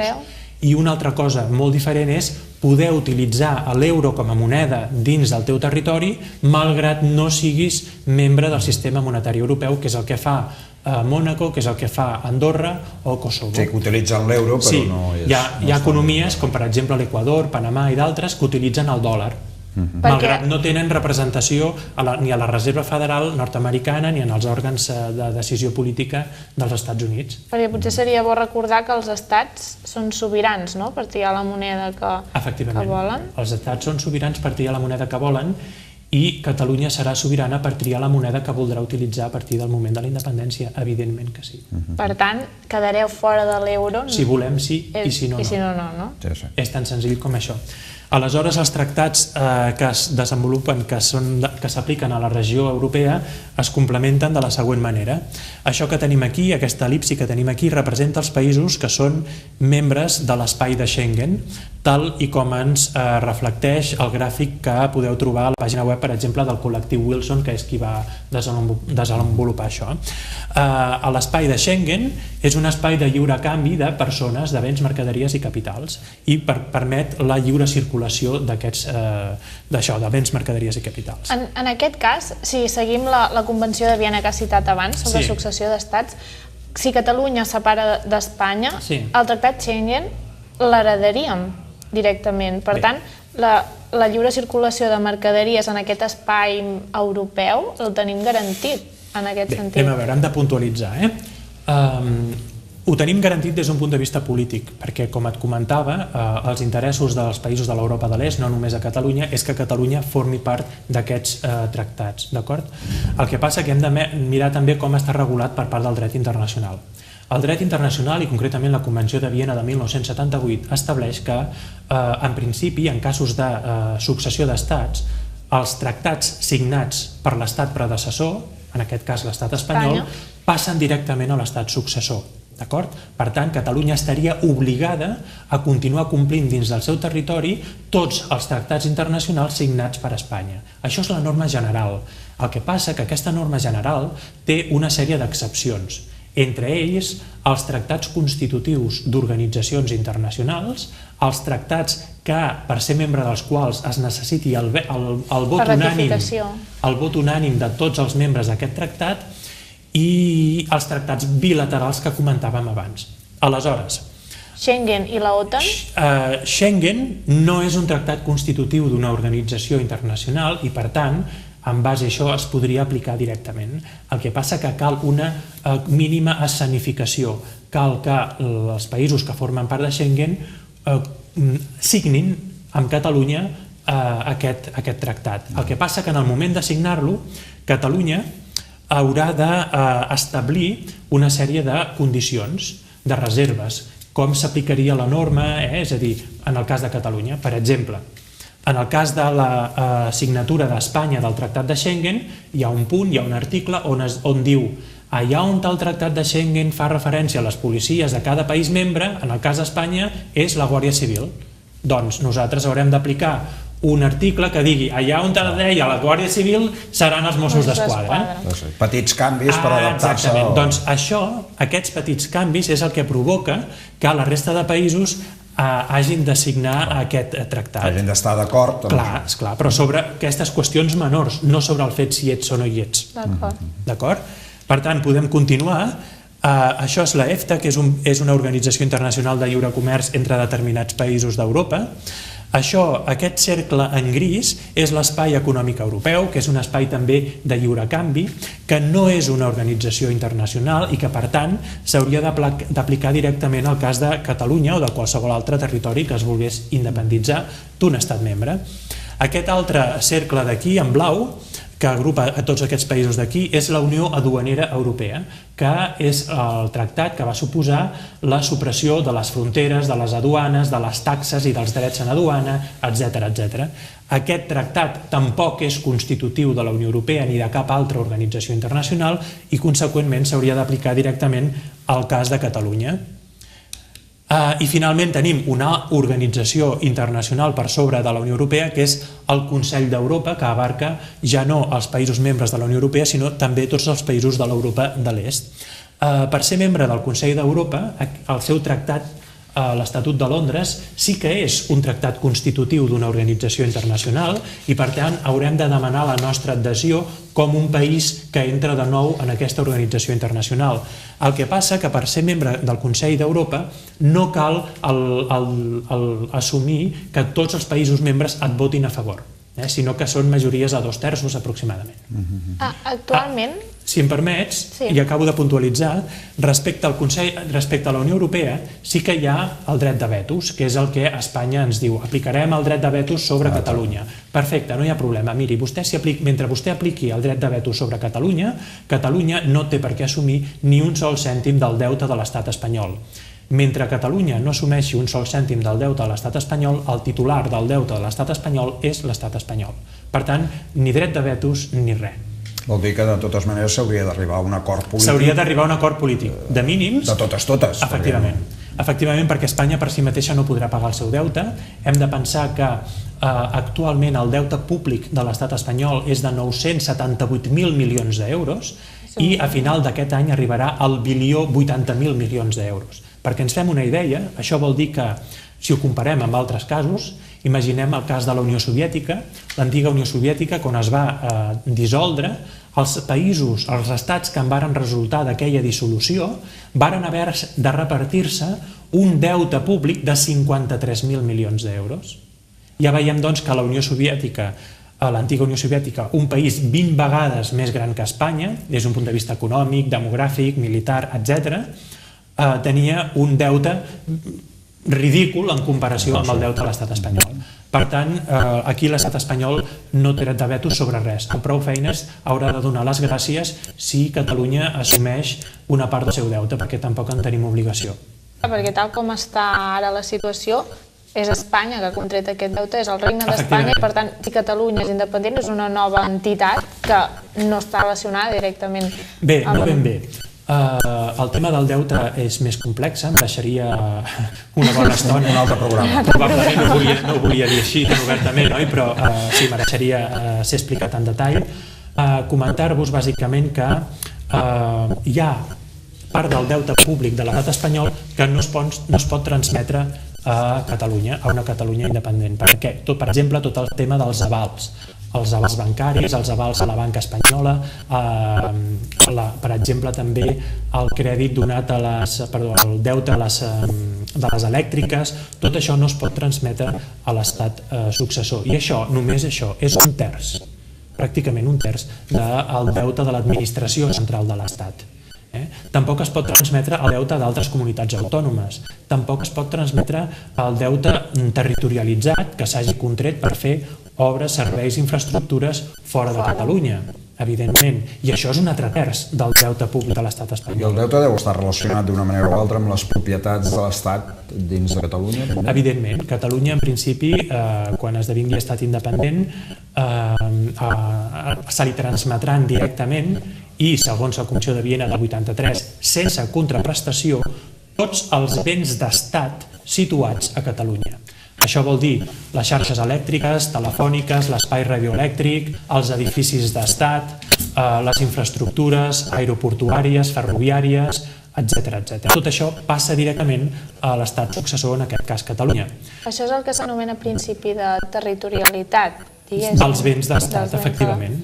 I una altra cosa molt diferent és poder utilitzar l'euro com a moneda dins del teu territori malgrat no siguis membre del sistema monetari europeu, que és el que fa Mònaco, que és el que fa Andorra o Kosovo. Sí, que utilitzen l'euro però no és... Hi ha economies com per exemple l'Equador, Panamà i d'altres que utilitzen el dòlar, malgrat no tenen representació ni a la Reserva Federal nord-americana ni en els òrgans de decisió política dels Estats Units. Perquè potser seria bo recordar que els estats són sobirans, no?, per triar la moneda que volen. Efectivament, els estats són sobirans per triar la moneda que volen i Catalunya serà sobirana per triar la moneda que voldrà utilitzar a partir del moment de la independència, evidentment que sí. Per tant, quedareu fora de l'euro? Si volem, sí, i si no, no. És tan senzill com això. Aleshores, els tractats que es desenvolupen, que s'apliquen a la regió europea, es complementen de la següent manera. Això que tenim aquí, aquesta el·lipsi que tenim aquí, representa els països que són membres de l'espai de Schengen, tal i com ens reflecteix el gràfic que podeu trobar a la pàgina web, per exemple, del col·lectiu Wilson, que és qui va desenvolupar això. A l'espai de Schengen és un espai de lliure canvi de persones, de béns, mercaderies i capitals, i permet la lliure circulació d'això, de béns, mercaderies i capitals. En aquest cas, si seguim la Convenció de Viena que has citat abans sobre successió d'estats, si Catalunya separa d'Espanya, el Tractat Schengen l'heredaríem directament. Per tant, la lliure circulació de mercaderies en aquest espai europeu el tenim garantit en aquest sentit. Anem a veure, hem de puntualitzar. Ho tenim garantit des d'un punt de vista polític, perquè, com et comentava, els interessos dels països de l'Europa de l'Est, no només a Catalunya, és que Catalunya formi part d'aquests tractats, d'acord? El que passa que hem de mirar també com està regulat per part del dret internacional. El dret internacional, i concretament la Convenció de Viena de 1978, estableix que, en principi, en casos de successió d'estats, els tractats signats per l'estat predecessor, en aquest cas l'estat espanyol, passen directament a l'estat successor. Per tant, Catalunya estaria obligada a continuar complint dins del seu territori tots els tractats internacionals signats per Espanya. Això és la norma general. El que passa que aquesta norma general té una sèrie d'excepcions. Entre ells, els tractats constitutius d'organitzacions internacionals, els tractats que, per ser membre dels quals es necessiti el vot unànim de tots els membres d'aquest tractat, i els tractats bilaterals que comentàvem abans. Aleshores, Schengen i la OTAN? Schengen no és un tractat constitutiu d'una organització internacional i, per tant, en base a això es podria aplicar directament. El que passa que cal una mínima escenificació. Cal que els països que formen part de Schengen signin amb Catalunya aquest tractat. El que passa que en el moment de signar-lo, Catalunya haurà d'establir una sèrie de condicions, de reserves, com s'aplicaria la norma, és a dir, en el cas de Catalunya. Per exemple, en el cas de la signatura d'Espanya del Tractat de Schengen, hi ha un punt, hi ha un article on diu allà on el Tractat de Schengen fa referència a les policies de cada país membre, en el cas d'Espanya és la Guàrdia Civil. Doncs nosaltres haurem d'aplicar un article que digui allà on deia la Guàrdia Civil seran els Mossos d'Esquadra. Petits canvis per adaptar-se. Doncs això, aquests petits canvis, és el que provoca que la resta de països hagin de signar aquest tractat. Hagin d'estar d'acord. Clar, però sobre aquestes qüestions menors, no sobre el fet si ets o no hi ets. D'acord? Per tant, podem continuar. Això és la EFTA, que és una organització internacional de lliure comerç entre determinats països d'Europa. Aquest cercle en gris és l'espai econòmic europeu, que és un espai també de lliure canvi, que no és una organització internacional i que, per tant, s'hauria d'aplicar directament al cas de Catalunya o de qualsevol altre territori que es volgués independitzar d'un estat membre. Aquest altre cercle d'aquí, en blau, que agrupa a tots aquests països d'aquí, és la Unió Aduanera Europea, que és el tractat que va suposar la supressió de les fronteres, de les aduanes, de les taxes i dels drets en aduana, etc. Aquest tractat tampoc és constitutiu de la Unió Europea ni de cap altra organització internacional i, conseqüentment, s'hauria d'aplicar directament al cas de Catalunya. I finalment tenim una organització internacional per sobre de la Unió Europea, que és el Consell d'Europa, que abarca ja no els països membres de la Unió Europea, sinó també tots els països de l'Europa de l'Est. Per ser membre del Consell d'Europa, el seu tractat l'Estatut de Londres sí que és un tractat constitutiu d'una organització internacional i, per tant, haurem de demanar la nostra adhesió com un país que entra de nou en aquesta organització internacional. El que passa que per ser membre del Consell d'Europa no cal assumir que tots els països membres et votin a favor, sinó que són majories a 2/3 aproximadament. Actualment... Si em permets, i acabo de puntualitzar, respecte al Consell, respecte a la Unió Europea, sí que hi ha el dret de vetos, que és el que Espanya ens diu. Aplicarem el dret de vetos sobre Catalunya. Perfecte, no hi ha problema. Miri, mentre vostè apliqui el dret de vetos sobre Catalunya, Catalunya no té per què assumir ni un sol cèntim del deute de l'Estat espanyol. Mentre Catalunya no assumeixi un sol cèntim del deute de l'Estat espanyol, el titular del deute de l'Estat espanyol és l'Estat espanyol. Per tant, ni dret de vetos ni res. Vol dir que de totes maneres s'hauria d'arribar a un acord polític. S'hauria d'arribar a un acord polític, de mínims. De totes. Efectivament. Efectivament, perquè Espanya per si mateixa no podrà pagar el seu deute. Hem de pensar que actualment el deute públic de l'Estat espanyol és de 978.000 milions d'euros i a final d'aquest any arribarà al 1.080.000 milions d'euros. Perquè ens fem una idea, això vol dir que si ho comparem amb altres casos, imaginem el cas de la Unió Soviètica, l'antiga Unió Soviètica, quan es va dissoldre, els països, els estats que en varen resultar d'aquella dissolució, varen haver de repartir-se un deute públic de 53.000 milions d'euros. Ja veiem, doncs, que la Unió Soviètica, l'antiga Unió Soviètica, un país 20 vegades més gran que Espanya, des d'un punt de vista econòmic, demogràfic, militar, etc., tenia un deute ridícul en comparació amb el deute de l'Estat espanyol. Per tant, aquí l'estat espanyol no té dret de veto sobre res. Amb prou feines haurà de donar les gràcies si Catalunya assumeix una part del seu deute, perquè tampoc en tenim obligació. Perquè tal com està ara la situació, és Espanya que ha contret aquest deute, és el Regne d'Espanya, i per tant, si Catalunya és independent, és una nova entitat que no està relacionada directament. Bé, no ben bé. El tema del deute és més complex, em deixaria una bona estona. Un altre programa. Probablement no ho volia dir així tan obertament, però sí, mereixeria ser explicat en detall. Comentar-vos bàsicament que hi ha part del deute públic de l'estat espanyol que no es pot transmetre a Catalunya, a una Catalunya independent. Per què? Per exemple, tot el tema dels avals. Els avals bancaris, els avals a la banca espanyola, per exemple també el crèdit donat el deute de les elèctriques, tot això no es pot transmetre a l'estat successor. I això, només això, és un terç, pràcticament un terç del deute de l'administració central de l'estat. Tampoc es pot transmetre el deute d'altres comunitats autònomes, tampoc es pot transmetre el deute territorialitzat que s'hagi contret per fer obres, serveis, infraestructures fora de Catalunya, evidentment. I això és un altre terç del deute públic de l'estat espanyol. I el deute deu estar relacionat d'una manera o altra amb les propietats de l'estat dins de Catalunya? Evidentment. Catalunya, en principi, quan esdevingui estat independent, se li transmetran directament i, segons la Convenció de Viena del 83, sense contraprestació, tots els béns d'estat situats a Catalunya. Això vol dir les xarxes elèctriques, telefòniques, l'espai radioelèctric, els edificis d'estat, les infraestructures aeroportuàries, ferroviàries, etc. Tot això passa directament a l'estat successor, en aquest cas Catalunya. Això és el que s'anomena principi de territorialitat, diguéssim. Els béns d'estat, efectivament.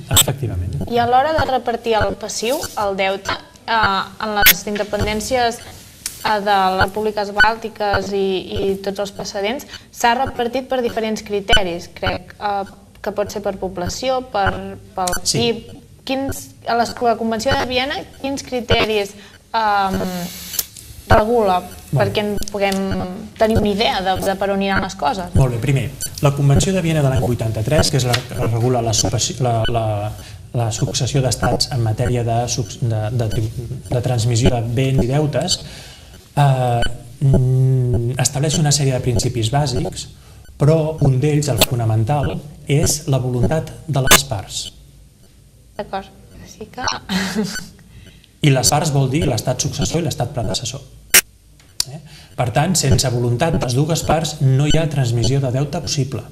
I a l'hora de repartir el passiu, el deute, en les independències de les repúbliques bàltiques i tots els precedents, s'ha repartit per diferents criteris. Crec que pot ser per població, pel PIB. A la Convenció de Viena, quins criteris regula perquè puguem tenir una idea de per on aniran les coses? Molt bé, primer, la Convenció de Viena de l'any 83, que és la que regula la successió d'estats en matèria de transmissió de béns i deutes, estableix una sèrie de principis bàsics, però un d'ells, el fonamental, és la voluntat de les parts. D'acord, sí que... I les parts vol dir l'estat successor i l'estat predecessor. Per tant, sense voluntat de les dues parts no hi ha transmissió de deute possible.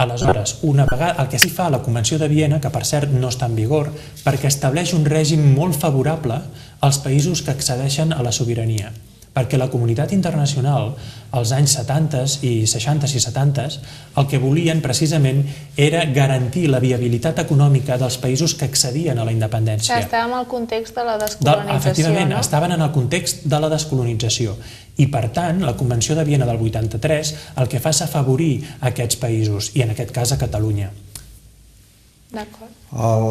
Aleshores, una vegada, el que sí fa la Convenció de Viena, que per cert no està en vigor, perquè estableix un règim molt favorable als països que accedeixen a la sobirania. perquè la comunitat internacional als anys 70 i 60 i 70 el que volien precisament era garantir la viabilitat econòmica dels països que accedien a la independència. Estàvem al context de la descolonització, efectivament, no? estaven en el context de la descolonització i per tant la Convenció de Viena del 83 el que fa és afavorir aquests països i en aquest cas a Catalunya. D'acord.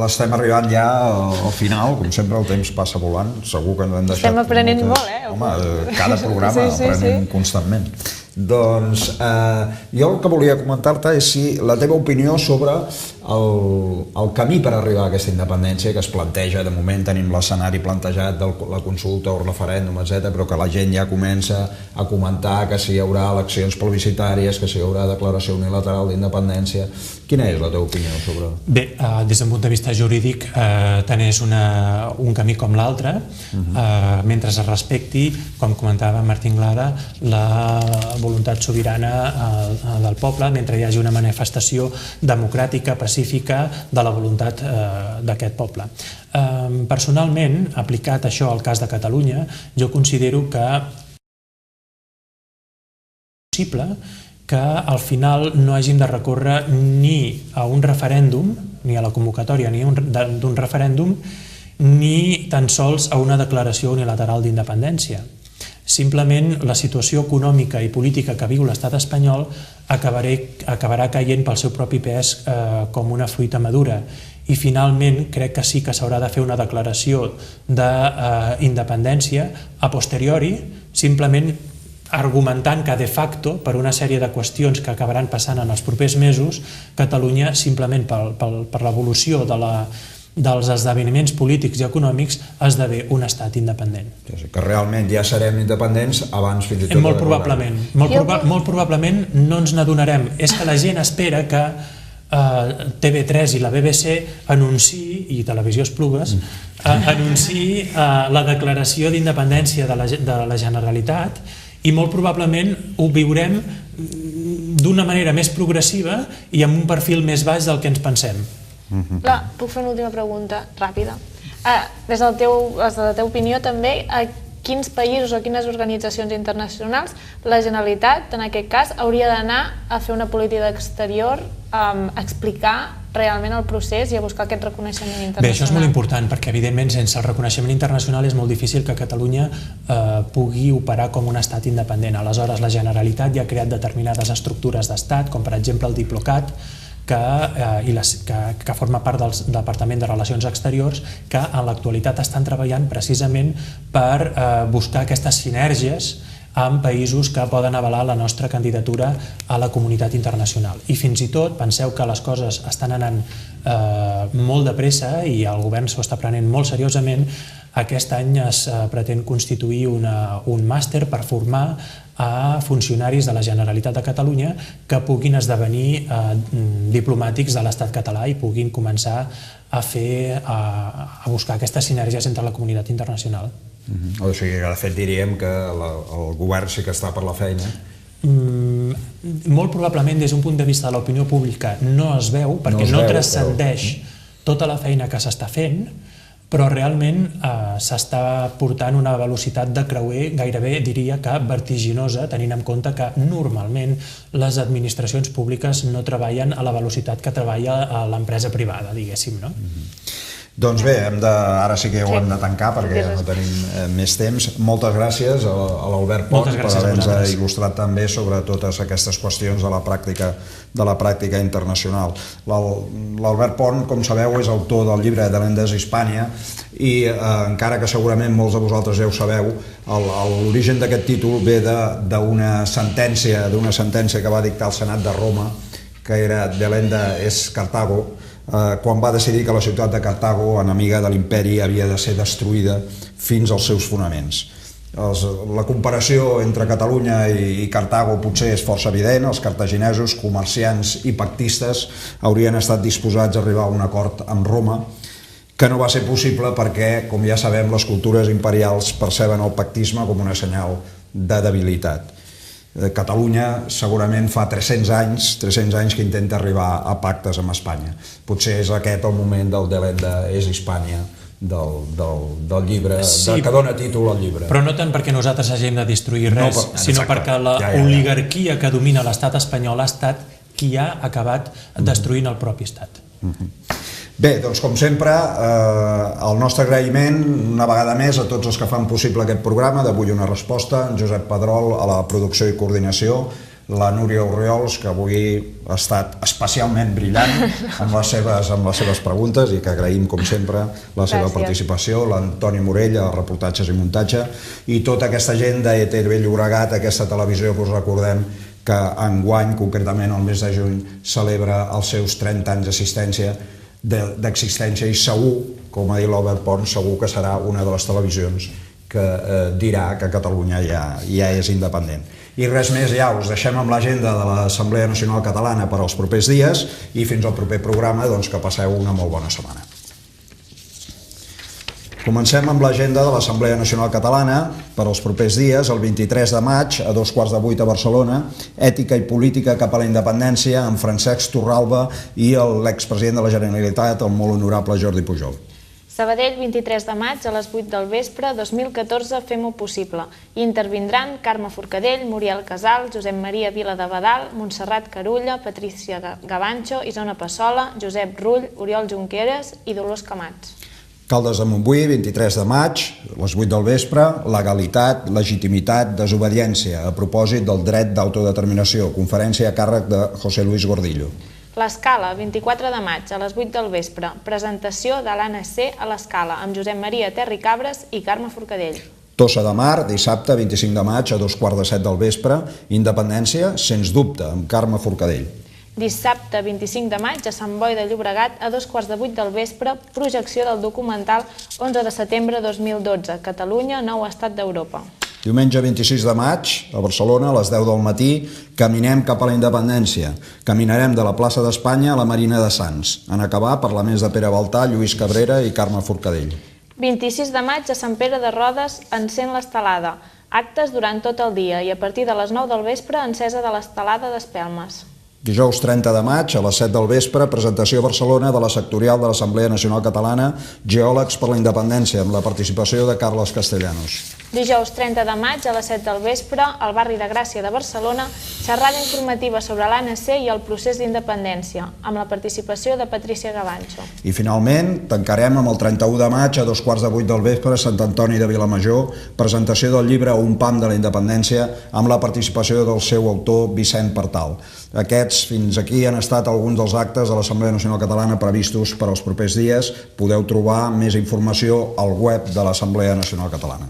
Estem arribant ja al final, com sempre el temps passa volant, segur que ens hem deixat... Estem aprenent molt, Home, cada programa aprenem constantment. Doncs jo el que volia comentar-te és si la teva opinió sobre el camí per arribar a aquesta independència que es planteja. De moment tenim l'escenari plantejat de la consulta o referèndum, etc., però que la gent ja comença a comentar que si hi haurà eleccions plebiscitàries, que si hi haurà declaració unilateral d'independència. Quina és la teva opinió sobre...? Bé, des d'un punt de vista jurídic tant és un camí com l'altre, mentre es respecti, com comentava Martín Glada, la voluntat sobirana del poble, mentre hi hagi una manifestació democràtica, pacífica de la voluntat d'aquest poble. Personalment, aplicat això al cas de Catalunya, jo considero que és possible que al final no hàgim de recórrer ni a un referèndum, ni a la convocatòria d'un referèndum, ni tan sols a una declaració unilateral d'independència. Simplement la situació econòmica i política que viu l'estat espanyol acabarà caient pel seu propi pes com una fruita madura i finalment crec que sí que s'haurà de fer una declaració d'independència a posteriori, simplement argumentant que de facto, per una sèrie de qüestions que acabaran passant en els propers mesos, Catalunya, simplement per l'evolució dels esdeveniments polítics i econòmics, esdevé un estat independent. Que realment ja serem independents abans fins i tot... Molt probablement. Molt probablement no ens n'adonarem. És que la gent espera que TV3 i la BBC anunciï, i Televisió Esplugues, anunciï la declaració d'independència de la Generalitat i molt probablement ho viurem d'una manera més progressiva i amb un perfil més baix del que ens pensem. Puc fer una última pregunta ràpida? Des de la teva opinió també, a quins països o quines organitzacions internacionals la Generalitat, en aquest cas, hauria d'anar a fer una política exterior, a explicar realment el procés i a buscar aquest reconeixement internacional? Bé, això és molt important perquè evidentment sense el reconeixement internacional és molt difícil que Catalunya pugui operar com un estat independent. Aleshores la Generalitat ja ha creat determinades estructures d'estat, com per exemple el Diplocat, que forma part del Departament de Relacions Exteriors, que en l'actualitat estan treballant precisament per buscar aquestes sinergies amb països que poden avalar la nostra candidatura a la comunitat internacional. I fins i tot, penseu que les coses estan anant molt de pressa i el govern s'ho està prenent molt seriosament. Aquest any es pretén constituir un màster per formar a funcionaris de la Generalitat de Catalunya que puguin esdevenir diplomàtics de l'estat català i puguin començar a buscar aquestes sinergies entre la comunitat internacional. O sigui que de fet diríem que el govern sí que està per la feina. Molt probablement des d'un punt de vista de l'opinió pública no es veu perquè no transcendeix tota la feina que s'està fent, però realment s'està portant una velocitat de creuer gairebé, diria que vertiginosa, tenint en compte que normalment les administracions públiques no treballen a la velocitat que treballa l'empresa privada, diguéssim, no? Doncs bé, ara sí que ho hem de tancar perquè ja no tenim més temps. Moltes gràcies a l'Albert Pont per haver-nos il·lustrat també sobre totes aquestes qüestions de la pràctica internacional. L'Albert Pont, com sabeu, és autor del llibre De Lendas Hispania i encara que segurament molts de vosaltres ja ho sabeu, l'origen d'aquest títol ve d'una sentència que va dictar el Senat de Roma, que era Delenda es Cartago, quan va decidir que la ciutat de Cartago, enemiga de l'imperi, havia de ser destruïda fins als seus fonaments. La comparació entre Catalunya i Cartago potser és força evident. Els cartaginesos, comerciants i pactistes, haurien estat disposats a arribar a un acord amb Roma, que no va ser possible perquè, com ja sabem, les cultures imperials perceben el pactisme com una senyal de debilitat. Catalunya segurament fa 300 anys que intenta arribar a pactes amb Espanya. Potser és aquest el moment del Delenda es Hispania del llibre, que dona títol al llibre. Però no tant perquè nosaltres hàgim de destruir res, sinó perquè l'oligarquia que domina l'estat espanyol ha estat qui ha acabat destruint el propi estat. Bé, doncs com sempre, el nostre agraïment una vegada més a tots els que fan possible aquest programa d'Avui una resposta, en Josep Pedrol a la producció i coordinació, la Núria Orriols, que avui ha estat especialment brillant amb les seves preguntes i que agraïm com sempre la seva participació, l'Antoni Morell a reportatges i muntatge, i tota aquesta gent d'ETV Llobregat, aquesta televisió que us recordem que enguany, concretament el mes de juny, celebra els seus 30 anys d'existència i segur, com ha dit l'Albert Pons, segur que serà una de les televisions que dirà que Catalunya ja és independent. I res més, ja us deixem amb l'agenda de l'Assemblea Nacional Catalana per als propers dies i fins al proper programa, doncs que passeu una molt bona setmana. Comencem amb l'agenda de l'Assemblea Nacional Catalana per als propers dies, el 23 de maig, a 7:15 a Barcelona, Ètica i política cap a la independència amb Francesc Torralba i l'expresident de la Generalitat, el molt honorable Jordi Pujol. Sabadell, 23 de maig, a les 8 del vespre, 2014, Fem-ho possible. Hi intervindran Carme Forcadell, Muriel Casal, Josep Maria Vila de Badal, Montserrat Carulla, Patricia Gavancho, Isona Passola, Josep Rull, Oriol Junqueras i Dolors Camats. Caldes de Montbui, 23 de maig, a les 8 del vespre, legalitat, legitimitat, desobediència, a propòsit del dret d'autodeterminació, conferència a càrrec de José Luis Gordillo. L'Escala, 24 de maig, a les 8 del vespre, presentació de l'ANC a l'Escala, amb Josep Maria Terri Cabres i Carme Forcadell. Tossa de Mar, dissabte, 25 de maig, a 7:15 del vespre, independència, sens dubte, amb Carme Forcadell. Dissabte, 25 de maig, a Sant Boi de Llobregat, a 7:15 del vespre, projecció del documental 11 de setembre 2012, Catalunya, nou estat d'Europa. Diumenge 26 de maig, a Barcelona, a les 10 del matí, caminem cap a la independència. Caminarem de la plaça d'Espanya a la Marina de Sants. En acabar, parlaments de Pere Baltà, Lluís Cabrera i Carme Forcadell. 26 de maig, a Sant Pere de Rodes, encén l'estelada. Actes durant tot el dia i a partir de les 9 del vespre, encesa de l'estelada d'Espelmes. Dijous 30 de maig, a les 7 del vespre, presentació a Barcelona de la sectorial de l'Assemblea Nacional Catalana, Geòlegs per la Independència, amb la participació de Carles Castellanos. Dijous 30 de maig, a les 7 del vespre, al barri de Gràcia de Barcelona, xerrada informativa sobre l'ANC i el procés d'independència, amb la participació de Patricia Gavancho. I finalment, tancarem amb el 31 de maig, a 7:15 del vespre, a Sant Antoni de Vilamajor, presentació del llibre Un pam de la independència, amb la participació del seu autor, Vicent Partal. Aquests, fins aquí, han estat alguns dels actes de l'Assemblea Nacional Catalana previstos per als propers dies. Podeu trobar més informació al web de l'Assemblea Nacional Catalana.